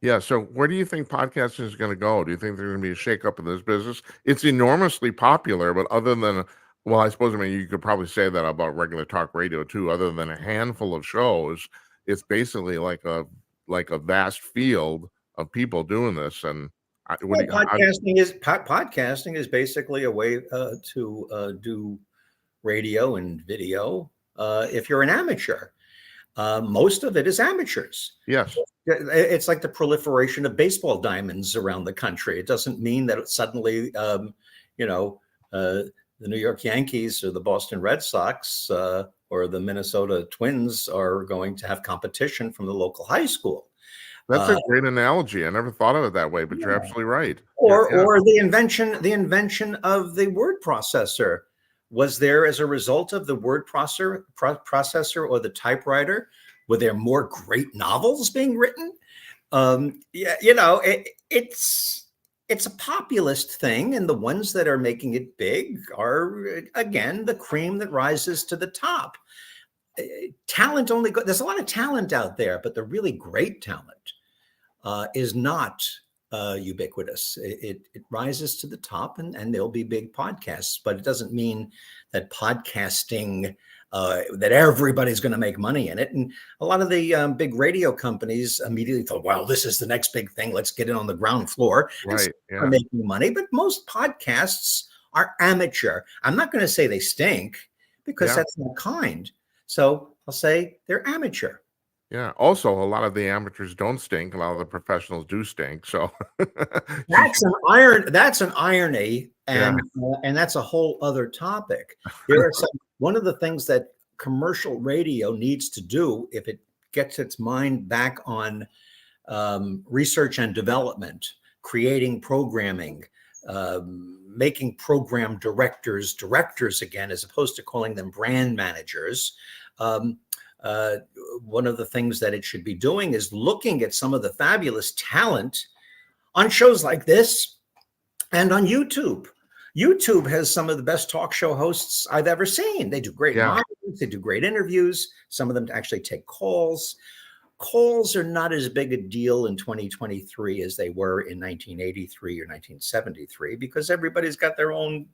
Yeah. So where do you think podcasting is going to go? Do you think there's going to be a shakeup in this business? It's enormously popular, but other than, I suppose, you could probably say that about regular talk radio too. Other than a handful of shows, it's basically like a vast field of people doing this. And what Well, do you, podcasting is basically a way to do radio and video. If you're an amateur, most of it is amateurs. yes, It's like the proliferation of baseball diamonds around the country. It doesn't mean that suddenly, you know, the New York Yankees or the Boston Red Sox or the Minnesota Twins are going to have competition from the local high school. that's a great analogy. I never thought of it that way, but you're absolutely right. Or the invention of the word processor was there as a result of the word processor or the typewriter. Were there more great novels being written? Yeah, it's a populist thing, and the ones that are making it big are, again, the cream that rises to the top. Talent there's a lot of talent out there, but the really great talent is not ubiquitous. It rises to the top, and there'll be big podcasts, but it doesn't mean that podcasting that everybody's going to make money in it. And a lot of the big radio companies immediately thought, well, this is the next big thing. Let's get it on the ground floor. Right. Yeah. Making money. But most podcasts are amateur. I'm not going to say they stink because that's not kind. So I'll say they're amateur. Yeah. Also, a lot of the amateurs don't stink. A lot of the professionals do stink. So that's an irony, and that's a whole other topic. One of the things that commercial radio needs to do, if it gets its mind back on research and development, creating programming, making program directors again, as opposed to calling them brand managers. One of the things that it should be doing is looking at some of the fabulous talent on shows like this and on YouTube. YouTube has some of the best talk show hosts I've ever seen. They do great monitors, they do great interviews. Some of them actually take calls. Calls are not as big a deal in 2023 as they were in 1983 or 1973 because everybody's got their own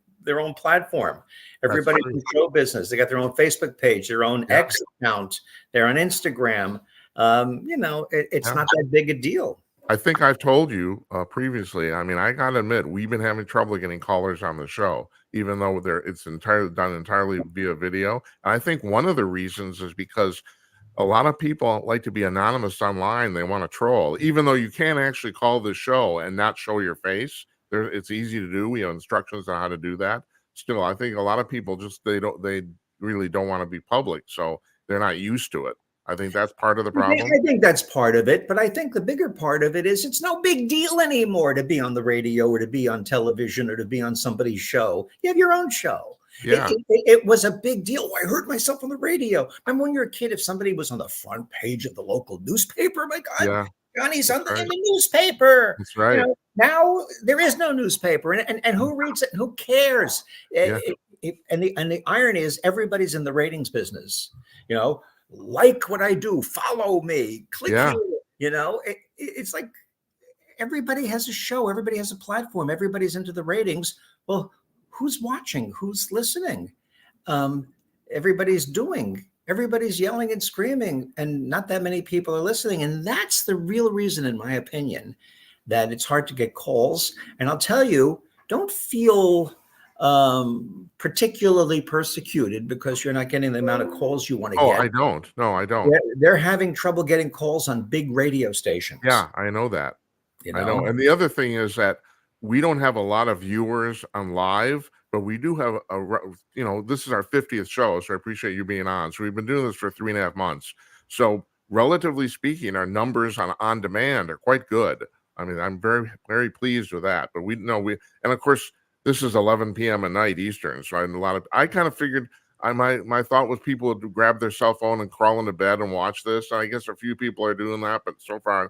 platform. Everybody's in show business. They got their own Facebook page, their own X account. They're on Instagram. It's not that big a deal. I think I've told you previously. I mean, I gotta admit, we've been having trouble getting callers on the show, even though it's done entirely via video. And I think one of the reasons is because a lot of people like to be anonymous online. They want to troll, even though you can't actually call the show and not show your face. It's easy to do. We have instructions on how to do that. Still, I think a lot of people they really don't want to be public, so they're not used to it. I think that's part of the problem. I think that's part of it, but I think the bigger part of it is it's no big deal anymore to be on the radio or to be on television or to be on somebody's show. You have your own show. Yeah. It was a big deal. Oh, I heard myself on the radio. Remember when you were a kid, if somebody was on the front page of the local newspaper, my God, Johnny's in the newspaper. That's right. Now there is no newspaper, and who reads it? Who cares? And the irony is everybody's in the ratings business. Like what I do, follow me, click here. It's like everybody has a show, everybody has a platform, everybody's into the ratings. Well, who's watching? Who's listening? Everybody's yelling and screaming, and not that many people are listening. And that's the real reason, in my opinion, that it's hard to get calls. And I'll tell you, don't feel particularly persecuted because you're not getting the amount of calls you want to get. I don't. No, I don't. They're having trouble getting calls on big radio stations. Yeah, I know that. I know. And the other thing is that we don't have a lot of viewers on live, but we do have this is our 50th show, so I appreciate you being on. So we've been doing this for 3.5 months. So relatively speaking, our numbers on demand are quite good. I mean, I'm very, very pleased with that. But and of course, this is 11 p.m. at night Eastern. So I kind of figured my thought was people would grab their cell phone and crawl into bed and watch this. And I guess a few people are doing that, but so far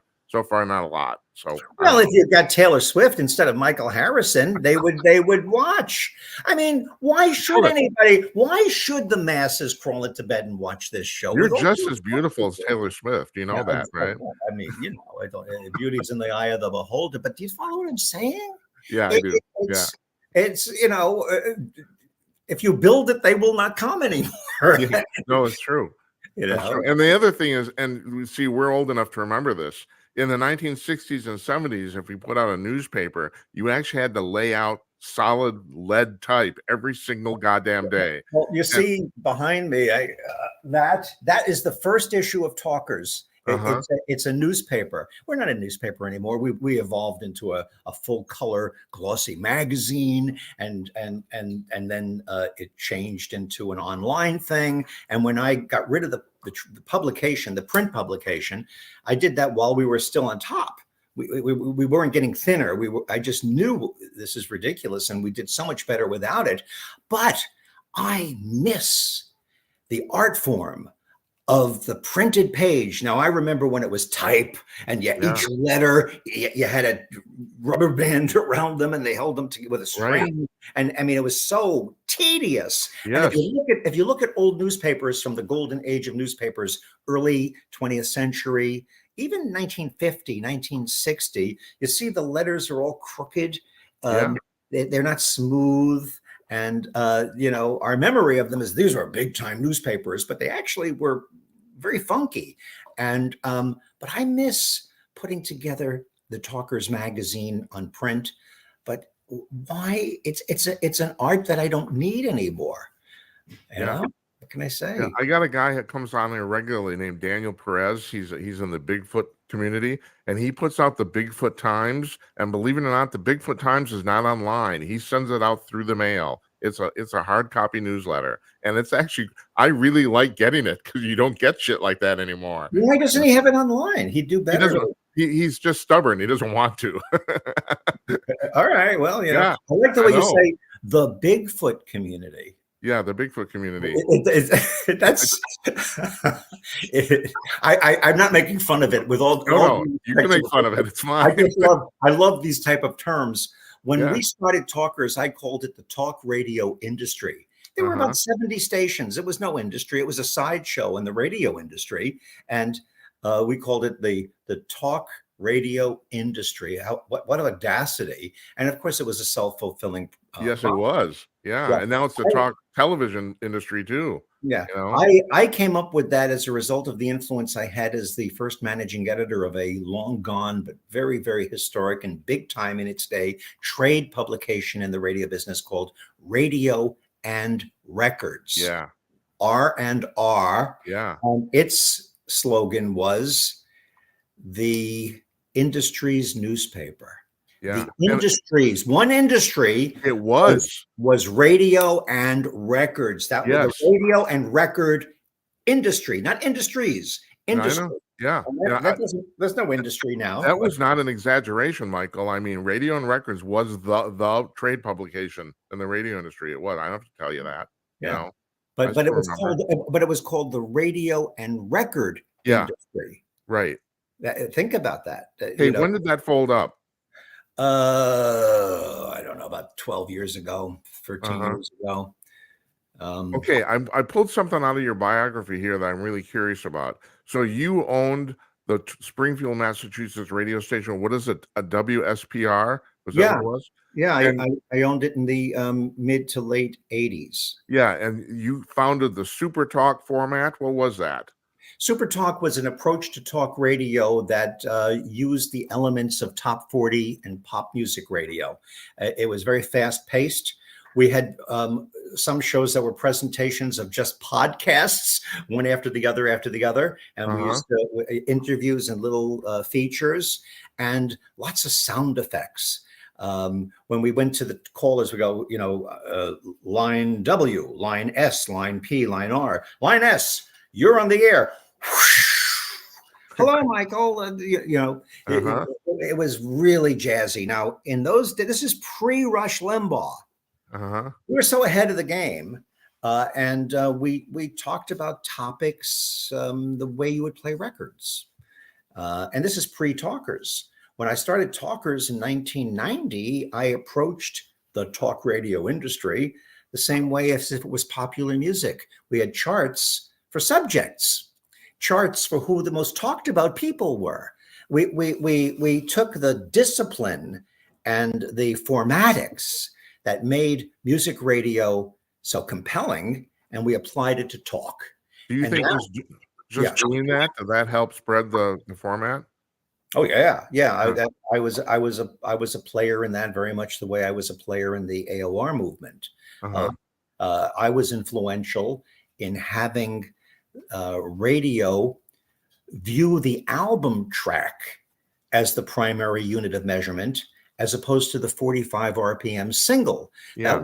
not a lot. So if you've got Taylor Swift instead of Michael Harrison, they would watch. I mean, why should the masses crawl into bed and watch this show? You're just as beautiful as Taylor Swift. You know that, right? I mean, beauty's in the eye of the beholder. But do you follow what I'm saying? Yeah, I do. It's if you build it, they will not come anymore. No, it's true. True. And the other thing is, and we see we're old enough to remember this, in the 1960s and 70s, if we put out a newspaper, you actually had to lay out solid lead type every single goddamn day. Well, you And, see behind me, that is the first issue of Talkers. uh-huh. It's a newspaper. We're not a newspaper anymore. We evolved into a full color glossy magazine, and then it changed into an online thing. And when I got rid of the publication, the print publication, I did that while we were still on top. We weren't getting thinner. I just knew this is ridiculous, and we did so much better without it. But I miss the art form of the printed page. Now, I remember when it was type, and each letter, you had a rubber band around them, and they held them with a string. Right. And I mean, it was so tedious. Yes. And if you look at old newspapers from the golden age of newspapers, early 20th century, even 1950, 1960, you see the letters are all crooked. They're not smooth. And, our memory of them is these were big time newspapers, but they actually were very funky. And, but I miss putting together the Talkers magazine on print, but why it's an art that I don't need anymore. You know? What can I say? Yeah, I got a guy that comes on here regularly named Daniel Perez. He's in the Bigfoot community, and he puts out the Bigfoot Times. And believe it or not, the Bigfoot Times is not online. He sends it out through the mail. It's a hard copy newsletter, and it's actually, I really like getting it because you don't get shit like that anymore. Why doesn't he have it online? He'd do better. He's just stubborn. He doesn't want to. All right. Well, I like the way you say the Bigfoot community. Yeah, the Bigfoot community. I'm not making fun of it with all. No, you can make fun of it. It's fine. I love these type of terms. When we started Talkers, I called it the talk radio industry. There were about 70 stations. It was no industry. It was a sideshow in the radio industry. And we called it the talk radio industry. What audacity. And of course, it was a self-fulfilling yes, it was. Yeah. And now it's the talk television industry too. Yeah. I came up with that as a result of the influence I had as the first managing editor of a long gone, but very, very historic and big time in its day trade publication in the radio business called Radio and Records. Yeah. R&R. Yeah. Its slogan was the industry's newspaper. Yeah. The industries, one industry. It was radio and records. That was the radio and record industry, not industries. Industry. Yeah. There's no industry now. That was not an exaggeration, Michael. I mean, Radio and Records was the trade publication in the radio industry. It was. I don't have to tell you that. Yeah. But it was called the Radio and Record industry. Right. Think about that. Hey, when did that fold up? I don't know, about 12 years ago, 13 years ago. Okay, I pulled something out of your biography here that I'm really curious about. So you owned the Springfield, Massachusetts radio station. What is it? A WSPR? Was that what it was? Yeah, I owned it in the mid to late 80s. Yeah, and you founded the Super Talk format. What was that? Super Talk was an approach to talk radio that used the elements of top 40 and pop music radio. It was very fast paced. We had some shows that were presentations of just podcasts, one after the other, and we used interviews and little features and lots of sound effects. When we went to the callers, we go, line W, line S, line P, line R, line S, you're on the air. Hello, Michael. It was really jazzy. Now, in those days, this is pre-Rush Limbaugh. We were so ahead of the game, and we talked about topics the way you would play records. And this is pre-Talkers. When I started Talkers in 1990, I approached the talk radio industry the same way as if it was popular music. We had charts for subjects. Charts for who the most talked about people were. We took the discipline and the formatics that made music radio so compelling, and we applied it to talk. Do you think just doing that help spread the format? Oh yeah, yeah. Yeah. I was a player in that, very much the way I was a player in the AOR movement. Uh, Uh-huh. I was influential in having radio view the album track as the primary unit of measurement, as opposed to the 45 RPM single. Yeah.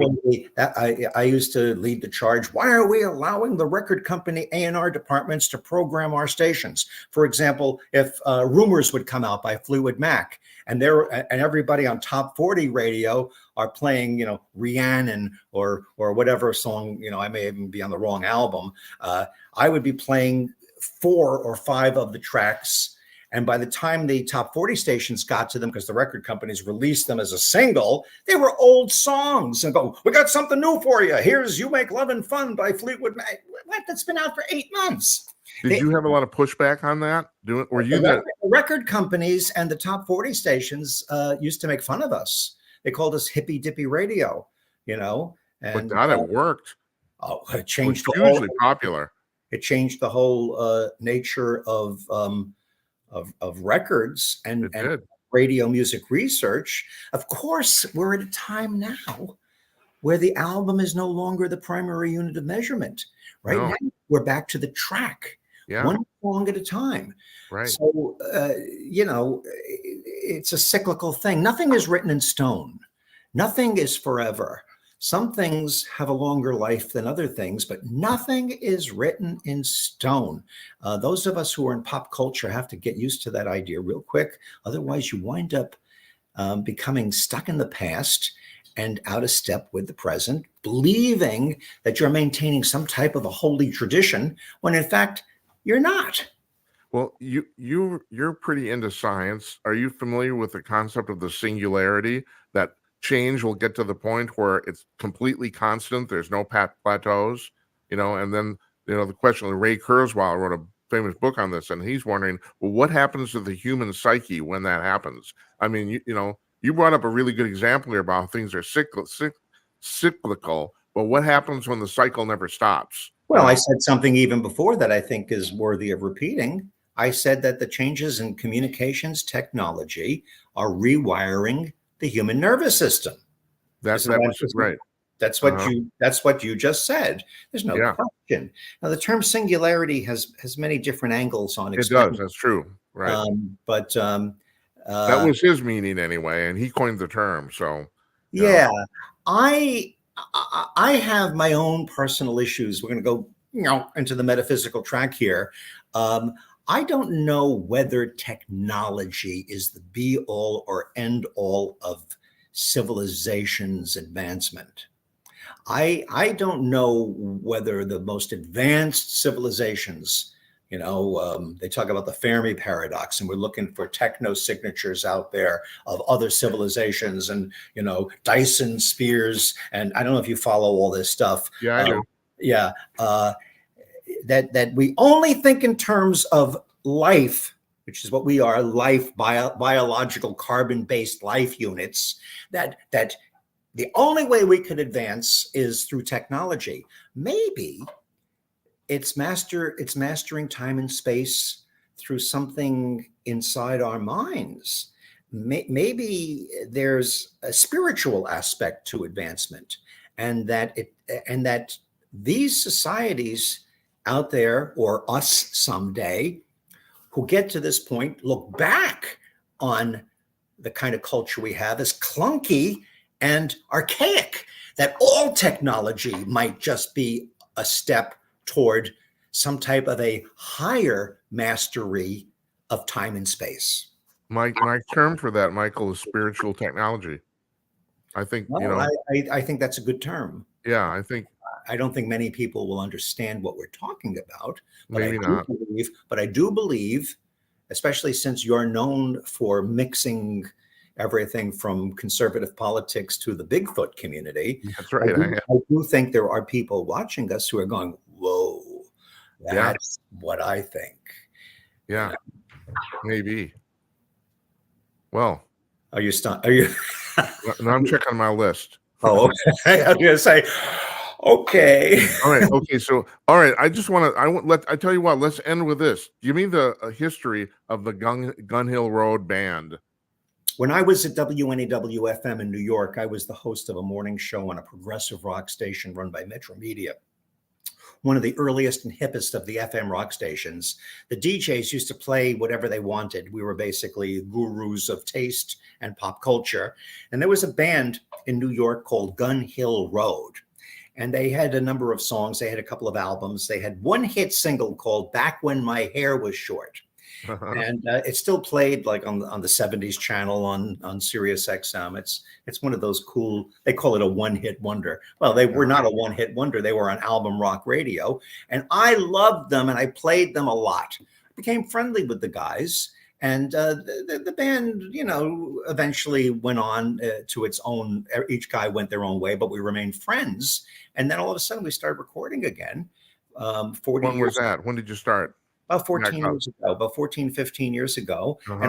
That way, I used to lead the charge. Why are we allowing the record company A&R departments to program our stations? For example, if Rumors would come out by Fleetwood Mac, and everybody on Top 40 radio are playing, Rhiannon or whatever song, I may even be on the wrong album. I would be playing 4 or 5 of the tracks. And by the time the Top 40 stations got to them, because the record companies released them as a single, they were old songs and go, we got something new for you. Here's You Make Lovin' Fun by Fleetwood Mac. What? That's been out for 8 months. Did you have a lot of pushback on that? Were you the record companies and the Top 40 stations used to make fun of us. They called us hippy dippy radio, and but God, it worked. Oh, it changed. It was hugely popular. It changed the whole nature of records and radio music research. Of course, we're at a time now where the album is no longer the primary unit of measurement. Right now, we're back to the track, one song at a time. Right. So, it's a cyclical thing. Nothing is written in stone. Nothing is forever. Some things have a longer life than other things, but nothing is written in stone. Those of us who are in pop culture have to get used to that idea real quick. Otherwise, you wind up becoming stuck in the past and out of step with the present, believing that you're maintaining some type of a holy tradition when in fact you're not. Well, you're pretty into science. Are you familiar with the concept of the singularity, that change will get to the point where it's completely constant, there's no plateaus, and then the question, Ray Kurzweil wrote a famous book on this, and he's wondering, well, what happens to the human psyche when that happens? I mean, you brought up a really good example here about how things are cyclical, but what happens when the cycle never stops? Well, I said something even before that I think is worthy of repeating. I said that the changes in communications technology are rewiring the human nervous system. That was right. That's what you just said. There's no question. Now, the term singularity has many different angles on it. It does. That's true. Right. That was his meaning anyway, and he coined the term. So yeah, I have my own personal issues. We're going to go into the metaphysical track here. I don't know whether technology is the be all or end all of civilization's advancement. I don't know whether the most advanced civilizations, they talk about the Fermi paradox, and we're looking for techno signatures out there of other civilizations and, Dyson spheres. And I don't know if you follow all this stuff. Yeah, I do. Yeah. That we only think in terms of life, which is what we are, biological carbon-based life units, that the only way we could advance is through technology. Maybe it's mastering time and space through something inside our minds. Maybe there's a spiritual aspect to advancement, and that these societies out there, or us someday, who get to this point, look back on the kind of culture we have as clunky and archaic, that all technology might just be a step toward some type of a higher mastery of time and space. My term for that, Michael, is spiritual technology. I think, I think that's a good term. Yeah, I don't think many people will understand what we're talking about, but maybe not. I do believe, especially since you're known for mixing everything from conservative politics to the Bigfoot community. That's right. I do think there are people watching us who are going, whoa, that's what I think. Yeah, maybe. Well, are you stunned? Are you? No, I'm checking my list. Oh, okay. I was going to say, Okay. All right. Okay. So, all right. I just want to. I tell you what. Let's end with this. Give me the history of the Gun Hill Road Band. When I was at WNEW-FM in New York, I was the host of a morning show on a progressive rock station run by Metro Media, one of the earliest and hippest of the FM rock stations. The DJs used to play whatever they wanted. We were basically gurus of taste and pop culture. And there was a band in New York called Gun Hill Road. And they had a number of songs. They had a couple of albums. They had one hit single called Back When My Hair Was Short. And it's still played like on the 70s channel on Sirius XM. It's one of those cool, they call it a one-hit wonder. Well, they were not a one-hit wonder. They were on album rock radio. And I loved them and I played them a lot. I became friendly with the guys. And the band, you know, eventually went on to its own, each guy went their own way, but we remained friends. And then all of a sudden we started recording again. 40 When was that? When did you start? About 14 years ago, about 14, 15 years ago. Uh-huh.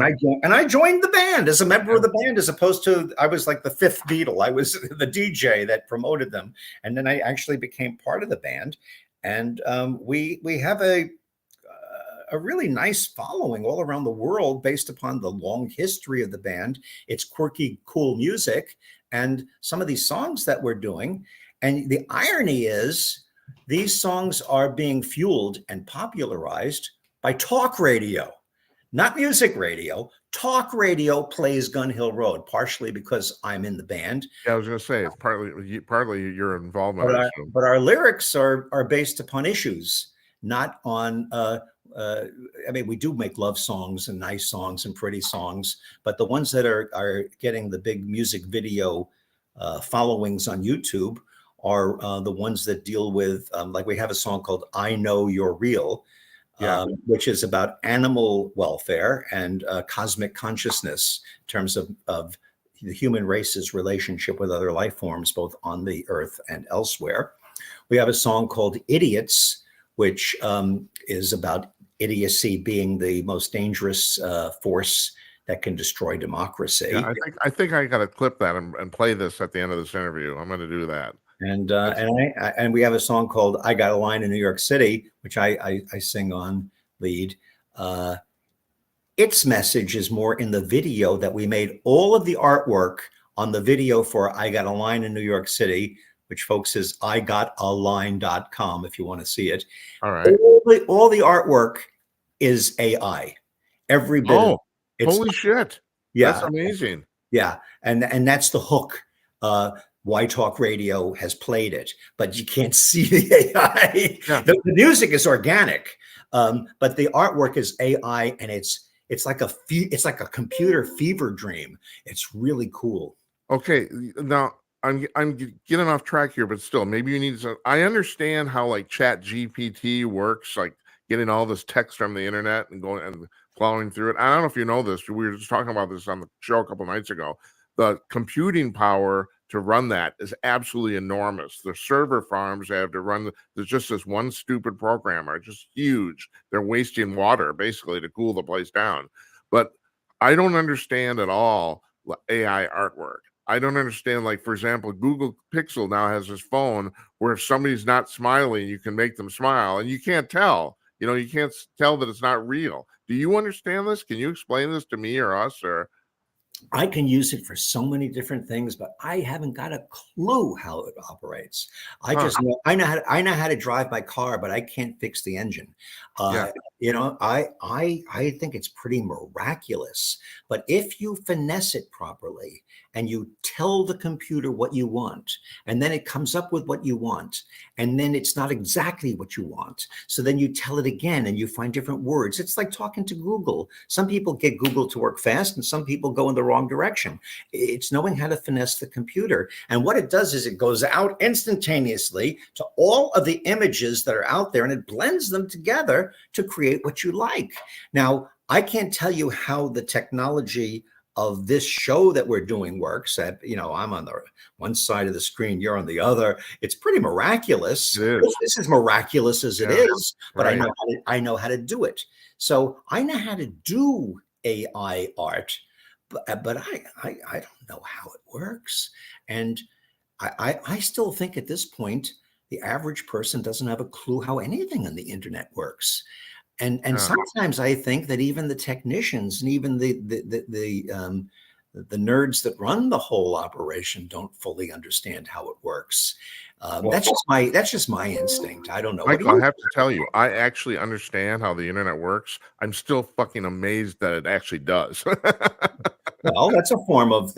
And I joined the band as a member of the band, as opposed to, I was like the fifth Beatle. I was the DJ that promoted them. And then I actually became part of the band. And we have a really nice following all around the world based upon the long history of the band. It's quirky, cool music, and some of these songs that we're doing. And the irony is, these songs are being fueled and popularized by talk radio, not music radio. Talk radio plays Gun Hill Road, partially because I'm in the band. Yeah, I was going to say it's partly your involvement. But our lyrics are based upon issues, not on. I mean, we do make love songs and nice songs and pretty songs, but the ones that are getting the big music video followings on YouTube are the ones that deal with, like we have a song called I Know You're Real, which is about animal welfare and cosmic consciousness in terms of the human race's relationship with other life forms, both on the earth and elsewhere. We have a song called Idiots, which is about idiocy being the most dangerous force that can destroy democracy. Yeah, I think I got to clip that and play this at the end of this interview. I'm going to do that. And we have a song called "I Got a Line in New York City," which I sing on lead. Its message is more in the video that we made. All of the artwork on the video for "I Got a Line in New York City," which folks is IGotALine.com if you want to see it. All right. All the artwork is AI. Every bit. Oh, holy shit! Yeah, that's amazing. Yeah, and that's the hook. Why Talk Radio has played it, but you can't see the AI. Yeah. The music is organic, but the artwork is AI, and it's like a computer fever dream. It's really cool. Okay, now I'm getting off track here, but still, maybe you need some. I understand how like Chat GPT works, like getting all this text from the internet and going and plowing through it. I don't know if you know this. We were just talking about this on the show a couple nights ago. The computing power to run that is absolutely enormous. The server farms have to run. There's just this one stupid programmer, just huge. They're wasting water basically to cool the place down. But I don't understand at all AI artwork. I don't understand, like, for example, Google Pixel now has this phone where if somebody's not smiling, you can make them smile, and you can't tell. You know, you can't tell that it's not real. Do you understand this? Can you explain this to me or us? Or I can use it for so many different things, but I haven't got a clue how it operates. I just know I know how to drive my car, but I can't fix the engine. You know, I think it's pretty miraculous. But if you finesse it properly and you tell the computer what you want, and then it comes up with what you want, and then it's not exactly what you want, so then you tell it again and you find different words. It's like talking to Google. Some people get Google to work fast, and some people go in the wrong direction. It's knowing how to finesse the computer. And what it does is it goes out instantaneously to all of the images that are out there, and it blends them together to create what you like. Now, I can't tell you how the technology of this show that we're doing works. That, you know, I'm on the one side of the screen, you're on the other. It's pretty miraculous. It is. This is miraculous as it is, but right. I know how to do it. So I know how to do AI art, but I don't know how it works. And I still think at this point the average person doesn't have a clue how anything on the internet works. And Yeah. sometimes I think that even the technicians and even the nerds that run the whole operation don't fully understand how it works. Well, That's just my instinct. I don't know. What do Michael, I you? have to tell you, I actually understand how the internet works. I'm still fucking amazed that it actually does. Well, that's a form of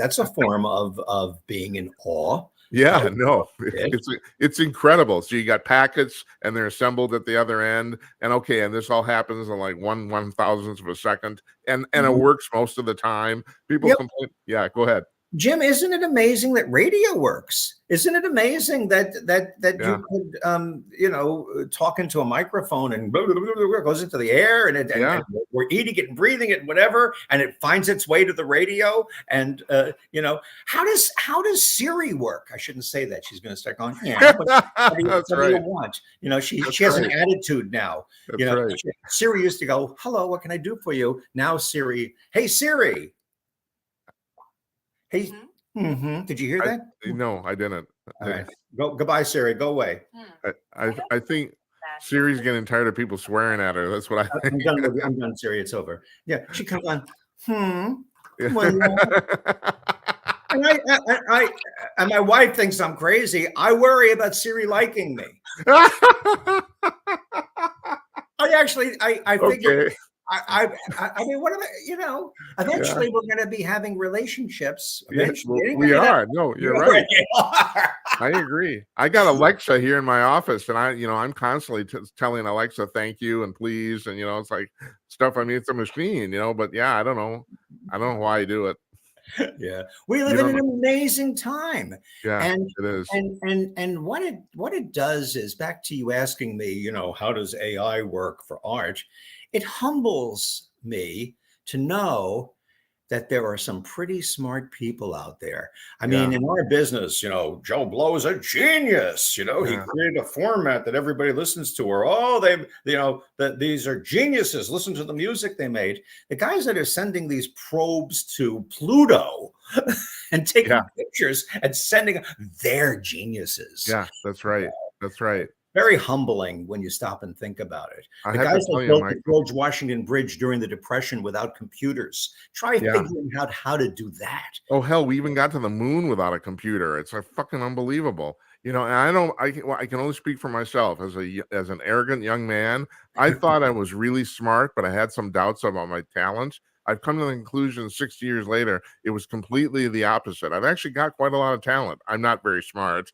being in awe. Yeah, of no, it. it's incredible. So you got packets and they're assembled at the other end, and okay, and this all happens in like one thousandth of a second, and it Mhm. works most of the time. People Yep. complain. Yeah, go ahead. Jim, isn't it amazing that radio works? Isn't it amazing that Yeah, you could talk into a microphone and blah, blah, blah, blah, goes into the air and yeah. we're eating it and breathing it and whatever, and it finds its way to the radio. And how does Siri work? I shouldn't say that. She's going to start going, yeah, but That's what do you right. want? She That's has an right. attitude now. That's right. Siri used to go, hello, what can I do for you? Now Siri, hey Siri. Hey, did you hear that? No, I didn't. All right. Goodbye, Siri. Go away. I think Siri's getting tired of people swearing at her. That's what I think. I'm done, Siri. It's over. Yeah. She comes on. Yeah. Well, and and my wife thinks I'm crazy. I worry about Siri liking me. I figure. Okay. I mean, what am I? Eventually we're going to be having relationships. Eventually, Yeah, we are. No, you're right. I agree. I got Alexa here in my office, and I'm constantly telling Alexa thank you and please, and it's like stuff. I mean, it's a machine, but yeah, I don't know why I do it. Yeah, we live in an amazing time. Yeah, and it is. And what it does is, back to you asking me, how does AI work for art? It humbles me to know that there are some pretty smart people out there. I mean, in our business, Joe Blow is a genius. He created a format that everybody listens to, or that these are geniuses. Listen to the music they made. The guys that are sending these probes to Pluto and taking pictures and sending, they're geniuses. Yeah, that's right. That's right. Very humbling when you stop and think about it. I The have guys to tell that you, built the Michael. George Washington Bridge during the Depression without computers. Try figuring out how to do that. Oh hell, we even got to the moon without a computer. It's like fucking unbelievable. And I can only speak for myself as an arrogant young man. I thought I was really smart, but I had some doubts about my talent. I've come to the conclusion 60 years later, it was completely the opposite. I've actually got quite a lot of talent. I'm not very smart.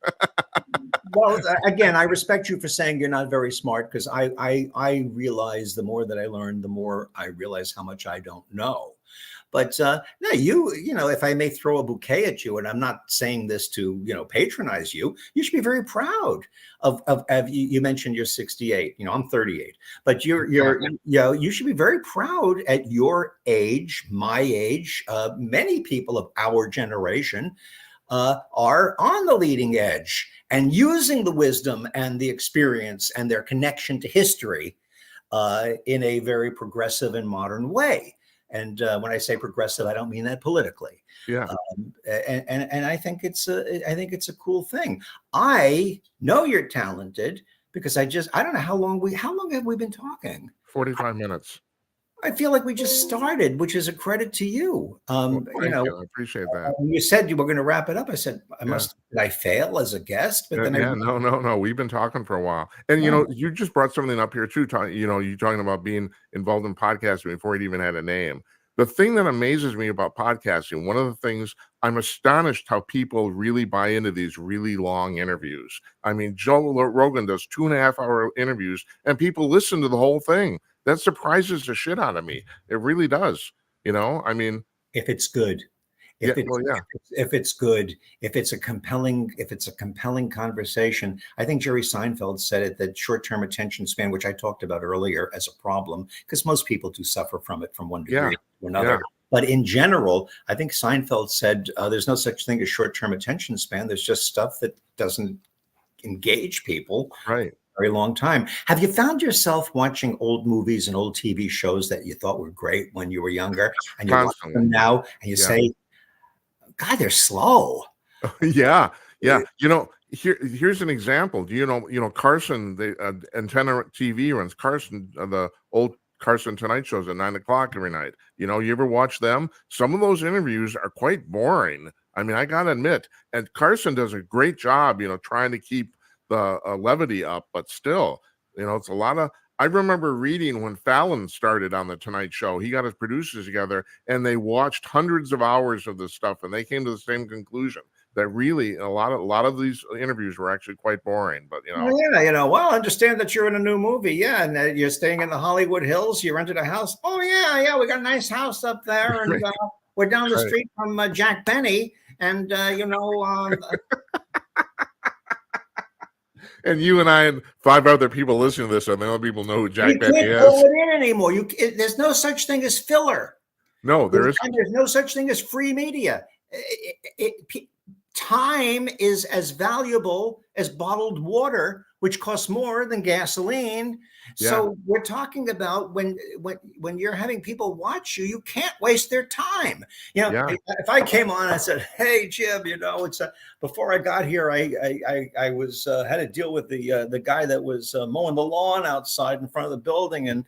Well, again, I respect you for saying you're not very smart, because I realize the more that I learn, the more I realize how much I don't know. But no, if I may throw a bouquet at you, and I'm not saying this to patronize you, you should be very proud of you mentioned you're 68. I'm 38, but you should be very proud at your age, my age. Many people of our generation are on the leading edge and using the wisdom and the experience and their connection to history in a very progressive and modern way. And when I say progressive, I don't mean that politically. Yeah. And I think it's a cool thing. I know you're talented because I don't know how long have we been talking? 45 minutes. I feel like we just started, which is a credit to you. Thank you. I appreciate that. When you said you were going to wrap it up, I said, did I fail as a guest? But then no. We've been talking for a while. And, you just brought something up here too. You talking about being involved in podcasting before it even had a name. The thing that amazes me about podcasting, one of the things, I'm astonished how people really buy into these really long interviews. I mean, Joe Rogan does 2.5-hour interviews and people listen to the whole thing. That surprises the shit out of me. It really does. I mean, if it's good, if it's good, if it's a compelling conversation. I think Jerry Seinfeld said it, that short-term attention span, which I talked about earlier as a problem, because most people do suffer from it from one degree to another. Yeah. But in general, I think Seinfeld said there's no such thing as short-term attention span. There's just stuff that doesn't engage people. Right. Very long time. Have you found yourself watching old movies and old TV shows that you thought were great when you were younger, and you watch them now and you say, God, they're slow? Yeah. here's an example. Do you know Carson? The Antenna TV runs Carson, the old Carson Tonight shows at 9 o'clock every night. You ever watch them? Some of those interviews are quite boring. I mean, I gotta admit, and Carson does a great job, trying to keep the levity up, but still, it's a lot of. I remember reading when Fallon started on the Tonight Show, he got his producers together and they watched hundreds of hours of this stuff, and they came to the same conclusion that really a lot of these interviews were actually quite boring. But yeah, well, understand that you're in a new movie, yeah, and you're staying in the Hollywood Hills. You rented a house. Oh yeah, we got a nice house up there, and we're down the street from Jack Benny, and and you and I and 5 other people listening to this, and the other people know who Jack Benny is. You can't pull it in anymore. There's no such thing as filler. No, there's no such thing as free media. Time is as valuable as bottled water, which costs more than gasoline. Yeah. So we're talking about when you're having people watch you, you can't waste their time. If I came on and I said, "Hey Jim, it's before I got here, I was had to deal with the guy that was mowing the lawn outside in front of the building, and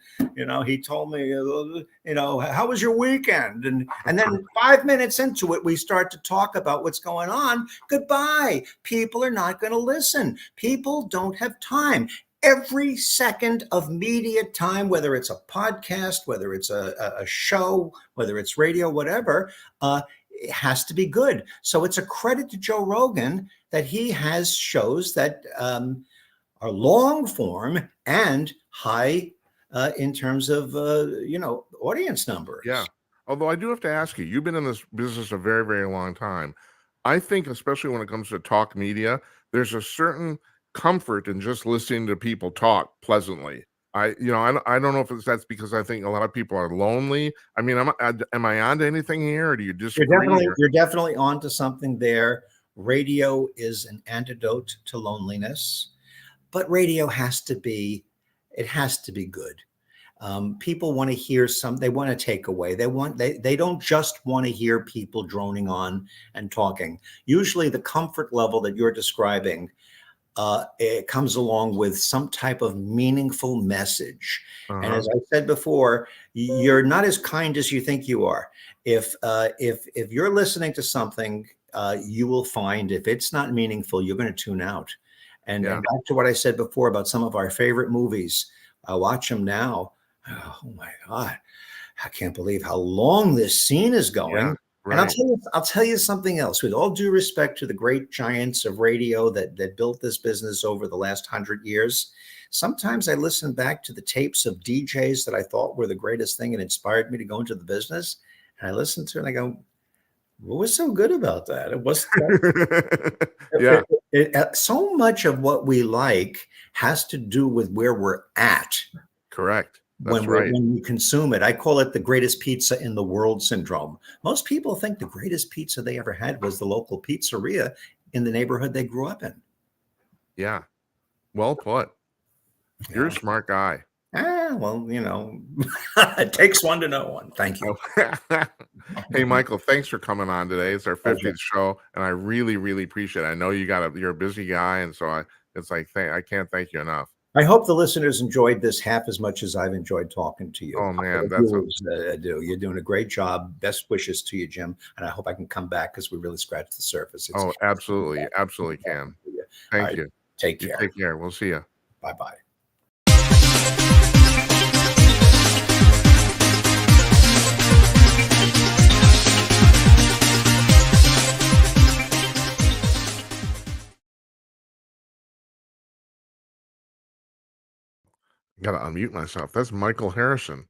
he told me, how was your weekend?" And then 5 minutes into it, we start to talk about what's going on. Goodbye. People are not going to listen. People don't have time. Every second of media time, whether it's a podcast, whether it's a show, whether it's radio, whatever, it has to be good. So it's a credit to Joe Rogan that he has shows that are long form and high in terms of, audience numbers. Yeah. Although I do have to ask you, you've been in this business a very, very long time. I think, especially when it comes to talk media, there's a certain comfort in just listening to people talk pleasantly. I don't know if that's because I think a lot of people are lonely. I mean, am I onto anything here, or do you disagree? You're definitely onto something there. Radio is an antidote to loneliness, but radio has to be good. People want to hear they want to take away. They don't just want to hear people droning on and talking. Usually the comfort level that you're describing, it comes along with some type of meaningful message. And as I said before, you're not as kind as you think you are. If you're listening to something, you will find if it's not meaningful, you're going to tune out. And back to what I said before about some of our favorite movies, I watch them now. Oh my God, I can't believe how long this scene is going. Yeah, right. And I'll tell you something else. With all due respect to the great giants of radio that built this business over the last 100 years, sometimes I listen back to the tapes of DJs that I thought were the greatest thing and inspired me to go into the business. And I listen to it and I go, what was so good about that? It wasn't so much of what we like has to do with where we're at. Correct. When we consume it. I call it the greatest pizza in the world syndrome. Most people think the greatest pizza they ever had was the local pizzeria in the neighborhood they grew up in. Yeah. Well put. You're a smart guy. Well, it takes one to know one. Thank you. Hey, Michael, thanks for coming on today. It's our 50th show, and I really, really appreciate it. I know you're a busy guy, and so I can't thank you enough. I hope the listeners enjoyed this half as much as I've enjoyed talking to you. Oh man, you're doing a great job. Best wishes to you, Jim. And I hope I can come back because we really scratched the surface. Absolutely can. Thank you. Take care. Take care. We'll see you. Bye-bye. Gotta unmute myself. That's Michael Harrison.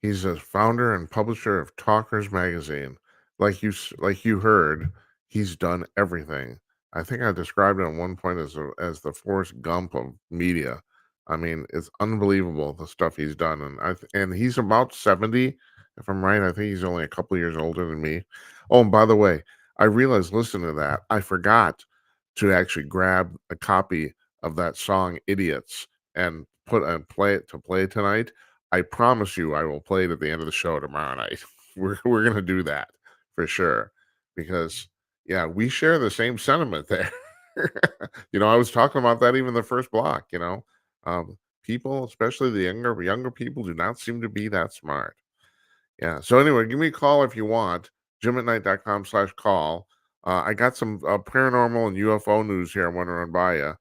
He's a founder and publisher of Talkers Magazine. Like you heard, he's done everything. I think I described it at one point as the Forrest Gump of media. I mean, it's unbelievable the stuff he's done, and he's about 70, if I'm right. I think he's only a couple of years older than me. Oh, and by the way, I realized listening to that, I forgot to actually grab a copy of that song "Idiots" and play it tonight. I promise you I will play it at the end of the show tomorrow night. We're going to do that for sure, because we share the same sentiment there. I was talking about that even the first block. People, especially the younger people, do not seem to be that smart. Yeah. So anyway, give me a call if you want. JimAtNight.com/call. I got some paranormal and UFO news here I want to run by you.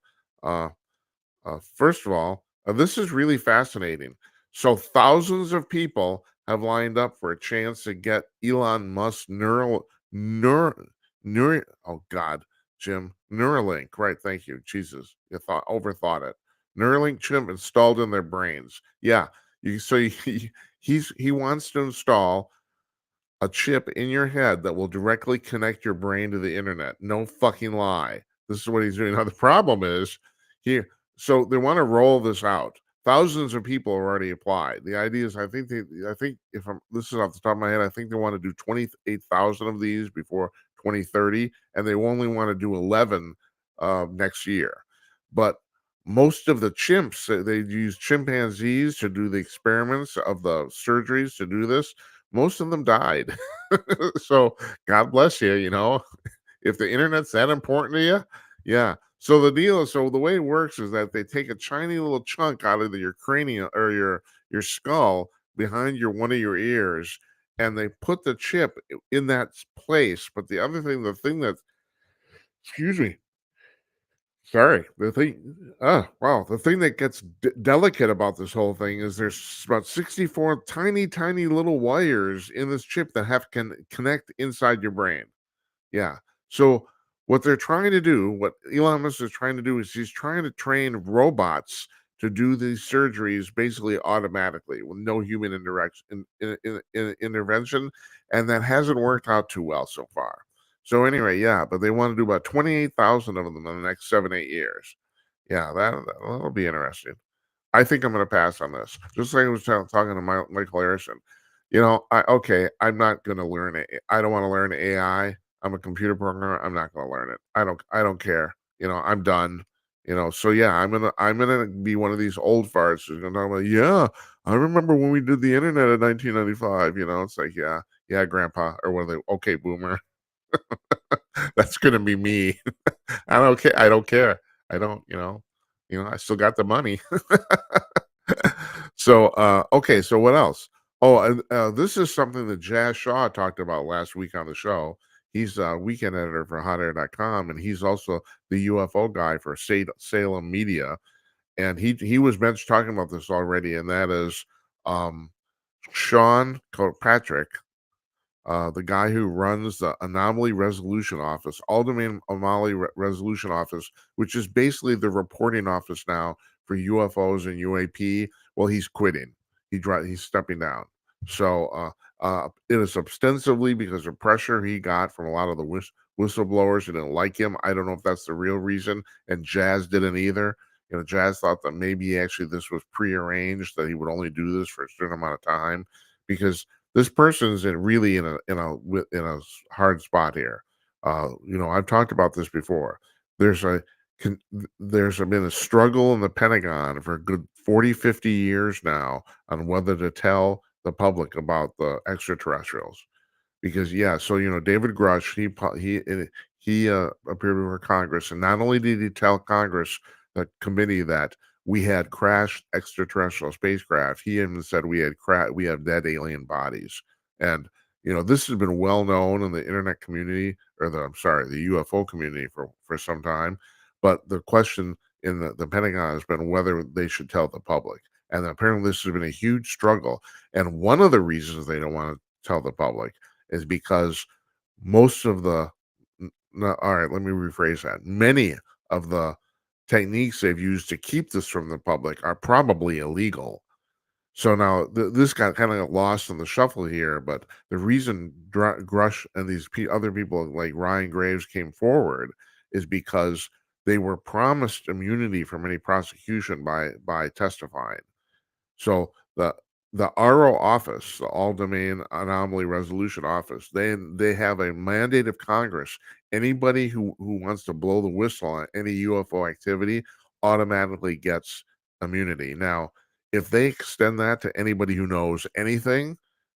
First of all, this is really fascinating. So thousands of people have lined up for a chance to get Elon Musk's oh God, Jim, Neuralink. Right. Thank you. Jesus. You overthought it. Neuralink chip installed in their brains. Yeah. He wants to install a chip in your head that will directly connect your brain to the internet. No fucking lie. This is what he's doing. Now the problem is here. So they want to roll this out. Thousands of people have already applied. The idea is, I think if this is off the top of my head, I think they want to do 28,000 of these before 2030, and they only want to do 11 next year. But most of the chimps, they use chimpanzees to do the experiments of the surgeries to do this. Most of them died. So God bless you. If the internet's that important to you, yeah. So the way it works is that they take a tiny little chunk out of your cranium or your skull behind one of your ears, and they put the chip in that place. But the thing that, excuse me, sorry, the thing that gets delicate about this whole thing is there's about 64 tiny, tiny little wires in this chip that can connect inside your brain. Yeah. So what Elon Musk is trying to do is he's trying to train robots to do these surgeries basically automatically with no human intervention, and that hasn't worked out too well so far. So anyway, yeah, but they want to do about 28,000 of them in the next 7-8 years. Yeah, that'll be interesting. I think I'm going to pass on this. Just like I was talking to Michael Harrison. I'm not going to learn it. I don't want to learn AI. I'm a computer programmer. I'm not going to learn it. I don't care. I'm done. So yeah, I'm gonna be one of these old farts who's gonna talk about, yeah, I remember when we did the internet in 1995. It's like, yeah, grandpa, or what are they? Okay, boomer. That's gonna be me. I don't care. I don't care. I don't. I still got the money. So okay. So what else? Oh, and this is something that Jazz Shaw talked about last week on the show. He's a weekend editor for HotAir.com, and he's also the UFO guy for Salem Media. And he was talking about this already, and that is Sean Kirkpatrick, the guy who runs the Anomaly Resolution Office, All Domain Anomaly Resolution Office, which is basically the reporting office now for UFOs and UAP. Well, he's quitting. He's stepping down. So it is ostensibly because of pressure he got from a lot of the whistleblowers who didn't like him. I don't know if that's the real reason, and Jazz didn't either. Jazz thought that maybe actually this was prearranged, that he would only do this for a certain amount of time, because this person's really in a hard spot here. I've talked about this before. There's been a struggle in the Pentagon for a good 40, 50 years now on whether to tell the public about the extraterrestrials. Because David Grush, he appeared before Congress, and not only did he tell Congress, the committee, that we had crashed extraterrestrial spacecraft, he even said we have dead alien bodies. And this has been well known in the internet community, or the UFO community for some time. But the question in the Pentagon has been whether they should tell the public. And apparently this has been a huge struggle. And one of the reasons they don't want to tell the public is because most of the all right, let me rephrase that. Many of the techniques they've used to keep this from the public are probably illegal. So now this got kind of lost in the shuffle here, but the reason Grush and these other people like Ryan Graves came forward is because they were promised immunity from any prosecution by testifying. So the RO office, the All Domain Anomaly Resolution Office, they have a mandate of Congress. Anybody who wants to blow the whistle on any UFO activity automatically gets immunity. Now, if they extend that to anybody who knows anything,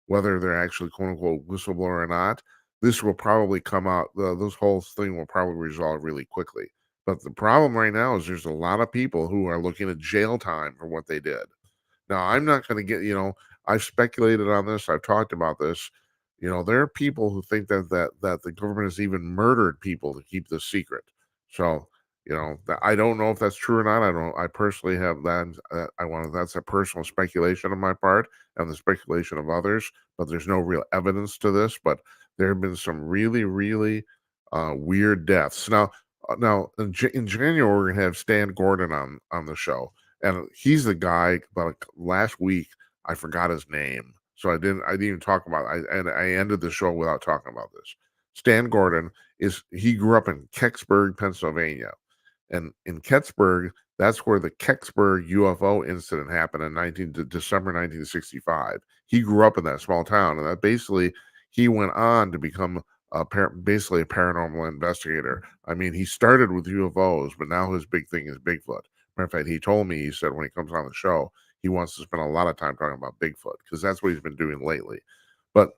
whether they're actually quote unquote whistleblower or not, this will probably come out. This whole thing will probably resolve really quickly. But the problem right now is there's a lot of people who are looking at jail time for what they did. Now, I'm not going to get, I've speculated on this. I've talked about this. There are people who think that the government has even murdered people to keep this secret. So, I don't know if that's true or not. I don't. I personally have that. That's a personal speculation on my part and the speculation of others. But there's no real evidence to this. But there have been some really, really weird deaths. Now in January we're gonna have Stan Gordon on the show, and he's the guy. About last week, I forgot his name, so I didn't even talk about it. I ended the show without talking about this. Stan Gordon he grew up in Kecksburg, Pennsylvania, and in Kecksburg, that's where the Kecksburg UFO incident happened in December 1965. He grew up in that small town, and that basically he went on to become basically a paranormal investigator. I mean, he started with UFOs, but now his big thing is Bigfoot. Matter of fact, he told me, he said when he comes on the show, he wants to spend a lot of time talking about Bigfoot because that's what he's been doing lately. But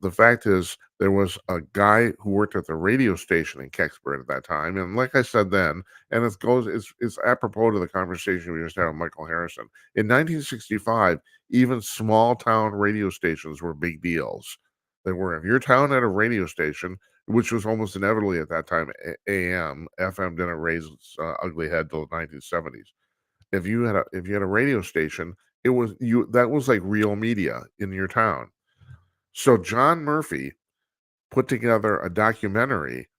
the fact is, there was a guy who worked at the radio station in Kecksburg at that time, and like I said then, and it's apropos to the conversation we just had with Michael Harrison. In 1965, even small town radio stations were big deals. They were. If your town had a radio station, which was almost inevitably at that time AM, FM didn't raise its ugly head till the 1970s. If you had a radio station, it was that was like real media in your town. So John Murphy put together a documentary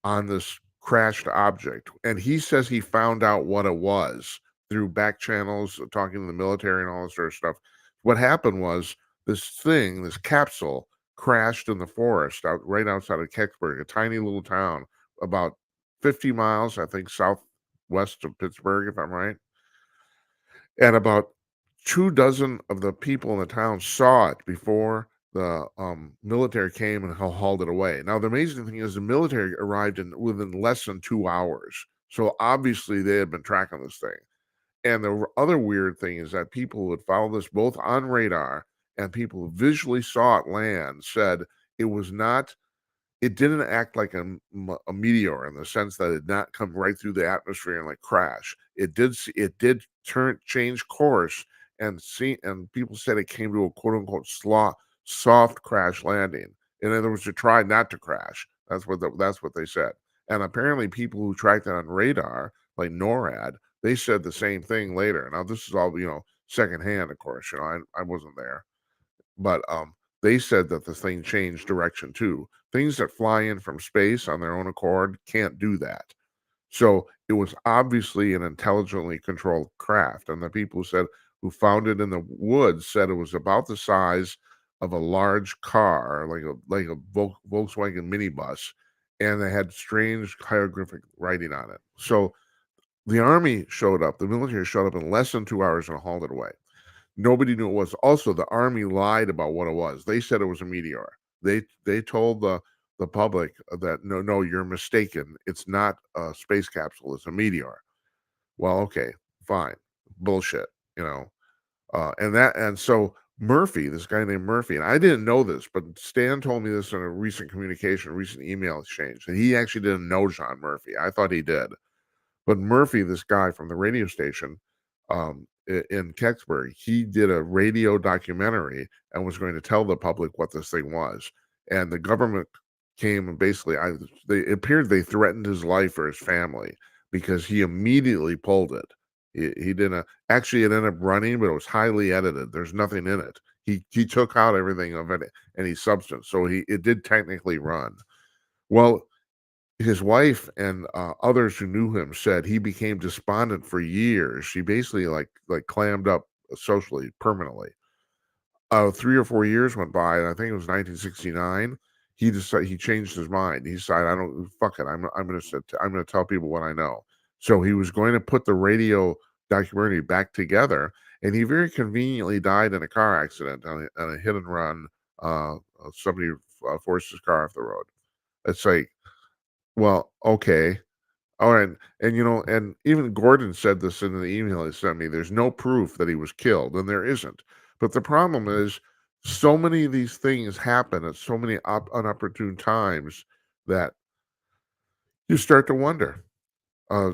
on this crashed object, and he says he found out what it was through back channels, talking to the military and all this sort of stuff. What happened was this capsule crashed in the forest right outside of Kecksburg, a tiny little town about 50 miles, I think, southwest of Pittsburgh, if I'm right. And about 24 of the people in the town saw it before the military came and hauled it away. Now, the amazing thing is the military arrived within less than 2 hours. So obviously they had been tracking this thing. And the other weird thing is that people who had followed this both on radar and people who visually saw it land said it was not, it didn't act like a meteor in the sense that it did not come right through the atmosphere and like crash. It did change course and people said it came to a quote unquote soft crash landing. In other words, to try not to crash. That's what they said. And apparently people who tracked it on radar, like NORAD, they said the same thing later. Now this is all, secondhand, of course. I wasn't there. But they said that the thing changed direction too. Things that fly in from space on their own accord can't do that. So it was obviously an intelligently controlled craft. And the people who found it in the woods said it was about the size of a large car, like a Volkswagen minibus, and they had strange hieroglyphic writing on it. So the army showed up, the military showed up in less than 2 hours and hauled it away. Nobody knew it was. Also, the army lied about what it was. They said it was a meteor. They told the public that no, you're mistaken. It's not a space capsule. It's a meteor. Well, okay, fine, bullshit. And so Murphy, this guy named Murphy, and I didn't know this, but Stan told me this in a recent email exchange, and he actually didn't know John Murphy. I thought he did, but Murphy, this guy from the radio station, in Kecksburg, he did a radio documentary and was going to tell the public what this thing was. And the government came and basically, it appeared they threatened his life or his family because he immediately pulled it. He didn't actually. It ended up running, but it was highly edited. There's nothing in it. He took out everything of it, any substance, so it did technically run. Well, his wife and others who knew him said he became despondent for years. She basically like clammed up socially permanently. 3 or 4 years went by, and I think it was 1969. He changed his mind. He decided, I don't fuck it. I'm gonna tell people what I know. So he was going to put the radio documentary back together, and he very conveniently died in a car accident on a hit and run. Somebody forced his car off the road. It's like, well, okay. All right. And even Gordon said this in the email he sent me. There's no proof that he was killed, and there isn't. But the problem is, so many of these things happen at so many unopportune times that you start to wonder. Uh,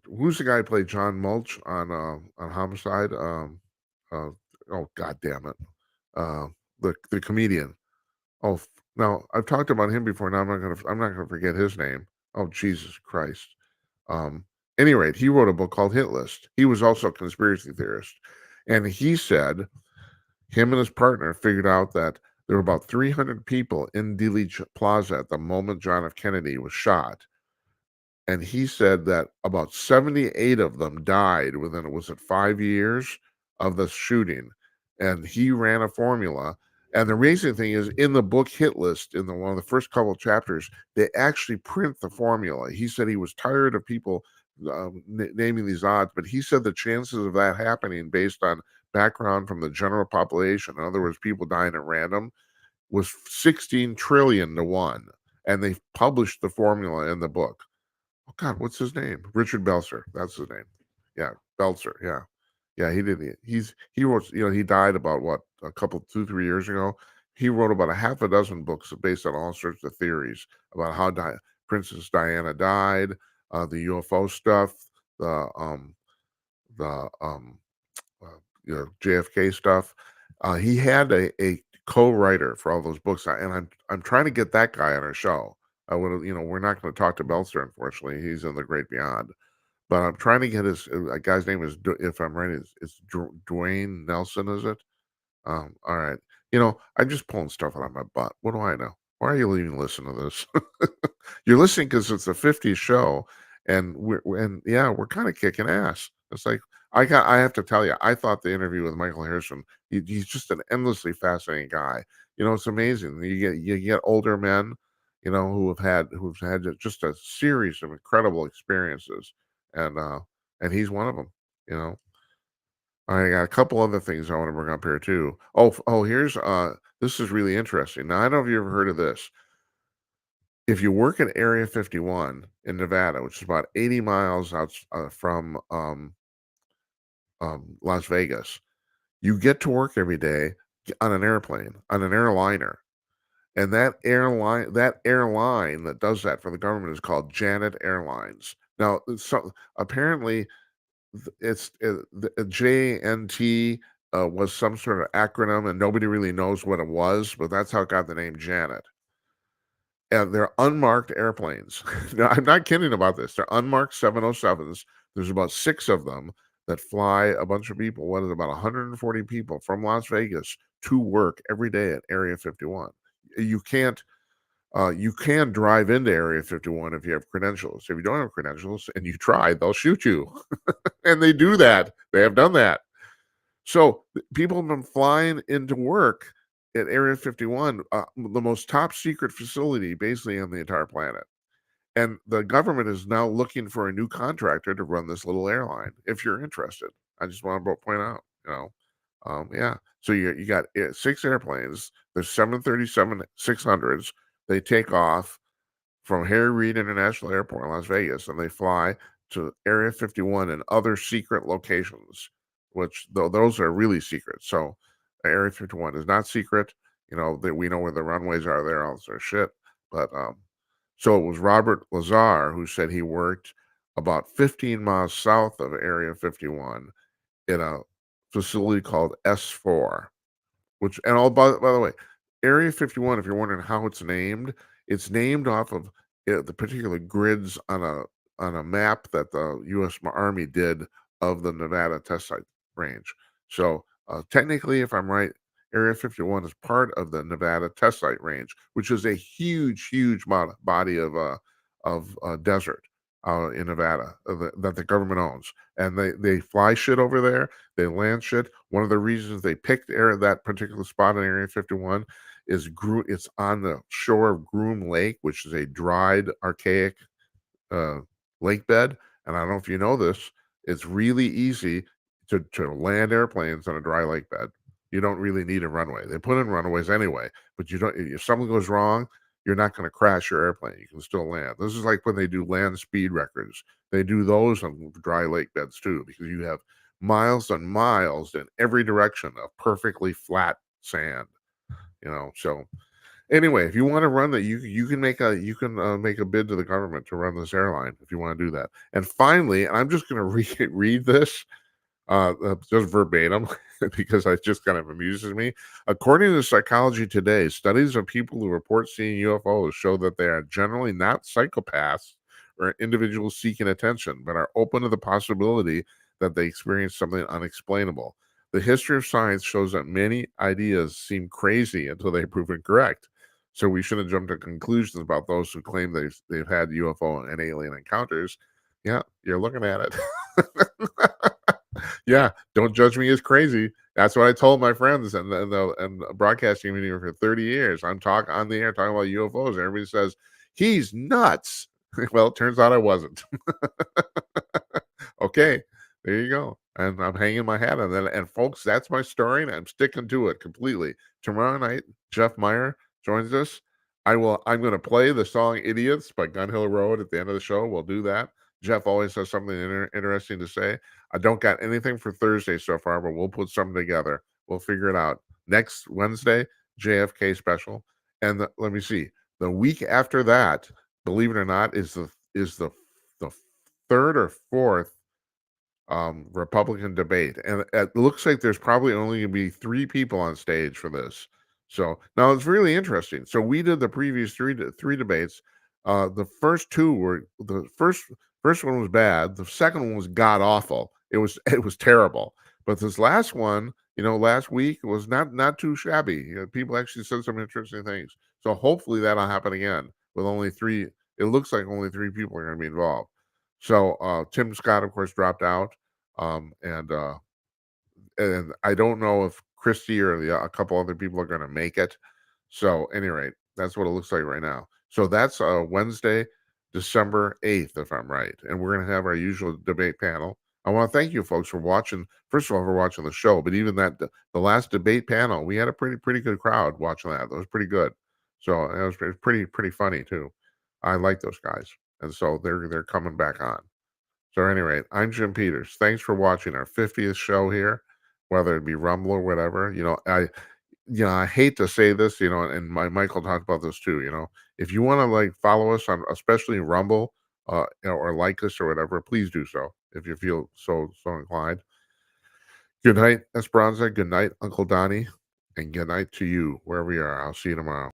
who's the guy who played John Mulch on Homicide? Uh, oh God damn it! Uh, the comedian. Oh, now I've talked about him before. Now I'm not gonna forget his name. Oh Jesus Christ! Um, any rate, he wrote a book called Hit List. He was also a conspiracy theorist, and he said him and his partner figured out that there were about 300 people in Dealey Plaza at the moment John F. Kennedy was shot, and he said that about 78 of them died within, was it 5 years of the shooting, and he ran a formula. And the amazing thing is, in the book Hit List, in one of the first couple of chapters, they actually print the formula. He said he was tired of people naming these odds, but he said the chances of that happening based on background from the general population, in other words, people dying at random, was 16 trillion to 1. And they published the formula in the book. Oh God, what's his name? Richard Belzer. That's his name. Yeah, Belzer. Yeah, yeah. He did. He wrote. He died about what, a couple 2-3 years ago. He wrote about a half a dozen books based on all sorts of theories about how Princess Diana died, the UFO stuff, the um the JFK stuff. He had a co-writer for all those books, and I'm trying to get that guy on our show. I would, we're not going to talk to Belzer, unfortunately. He's in the great beyond. But I'm trying to get his guy's name is, if I'm right, it's Dwayne Nelson, is it? All right. I'm just pulling stuff out of my butt. What do I know? Why are you even listening to this? You're listening because it's the 50s show, and we're kind of kicking ass. It's like I have to tell you, I thought the interview with Michael Harrison, he's just an endlessly fascinating guy. It's amazing. You get older men, who've had just a series of incredible experiences, and he's one of them. You know. I got a couple other things I want to bring up here too. Here's this is really interesting. Now, I don't know if you ever heard of this. If you work at Area 51 in Nevada, which is about 80 miles out from Las Vegas, you get to work every day on an airplane, on an airliner. And that airline that does that for the government is called Janet Airlines. Now, apparently it's the JNT was some sort of acronym, and nobody really knows what it was, but that's how it got the name Janet. And they're unmarked airplanes. No, I'm not kidding about this. They're unmarked 707s. There's about 6 of them that fly a bunch of people. What is it, about 140 people from Las Vegas to work every day at Area 51. You can drive into Area 51 if you have credentials. If you don't have credentials and you try, they'll shoot you. And they do that. They have done that. So people have been flying into work at Area 51, the most top secret facility basically on the entire planet. And the government is now looking for a new contractor to run this little airline. If you're interested, I just want to point out, yeah. So you got 6 airplanes. There's 737-600s. They take off from Harry Reid International Airport in Las Vegas, and they fly to Area 51 and other secret locations, which those are really secret. So Area 51 is not secret. We know where the runways are there, all this sort of shit. But so it was Robert Lazar who said he worked about 15 miles south of Area 51 in a facility called S4, by the way, Area 51, if you're wondering how it's named off of the particular grids on a map that the U.S. Army did of the Nevada test site range. So technically, if I'm right, Area 51 is part of the Nevada test site range, which is a huge, huge body of desert in Nevada that the government owns, and they fly shit over there. They land shit. One of the reasons they picked that particular spot in Area 51 is it's on the shore of Groom Lake, which is a dried, archaic lake bed. And I don't know if you know this, it's really easy to land airplanes on a dry lake bed. You don't really need a runway. They put in runways anyway, but you don't. If something goes wrong, you're not going to crash your airplane. You can still land. This is like when they do land speed records. They do those on dry lake beds too, because you have miles and miles in every direction of perfectly flat sand. So Anyway, if you want to run that, you can make a bid to the government to run this airline if you want to do that. And finally, I'm just going to read this just verbatim because it just kind of amuses me. According to Psychology Today, studies of people who report seeing UFOs show that they are generally not psychopaths or individuals seeking attention, but are open to the possibility that they experience something unexplainable. The history of science shows that many ideas seem crazy until they prove incorrect. So we shouldn't jump to conclusions about those who claim they've had UFO and alien encounters. Yeah, you're looking at it. Yeah, don't judge me as crazy. That's what I told my friends and the broadcasting community for 30 years. I'm talking on the air talking about UFOs. Everybody says he's nuts. Well, it turns out I wasn't. Okay, there you go. And I'm hanging my hat on that. And folks, that's my story, and I'm sticking to it completely. Tomorrow night, Jeff Meyer joins us. I'm going to play the song "Idiots" by Gun Hill Road at the end of the show. We'll do that. Jeff always has something interesting to say. I don't got anything for Thursday so far, but we'll put something together. We'll figure it out. Next Wednesday, JFK special. And let me see. The week after that, believe it or not, is the third or fourth Republican debate, and it looks like there's probably only going to be 3 people on stage for this. So now it's really interesting. So we did the previous three debates. The first two were the first one was bad. The second one was god awful. It was terrible. But this last one, last week was not too shabby. People actually said some interesting things. So hopefully that'll happen again with only 3. It looks like only 3 people are going to be involved. So Tim Scott, of course, dropped out, and I don't know if Christie or a couple other people are going to make it. So, at any rate, that's what it looks like right now. So that's Wednesday, December 8th, if I'm right, and we're going to have our usual debate panel. I want to thank you folks for watching. First of all, for watching the show, but even the last debate panel, we had a pretty good crowd watching that. That was pretty good. So it was pretty funny too. I like those guys, and so they're coming back on. So, at any rate, I'm Jim Peters. Thanks for watching our 50th show here, whether it be Rumble or whatever. I hate to say this, and Michael talked about this too. If you want to follow us on, especially Rumble, or like us or whatever, please do so if you feel so inclined. Good night, Esperanza. Good night, Uncle Donnie, and good night to you wherever you are. I'll see you tomorrow.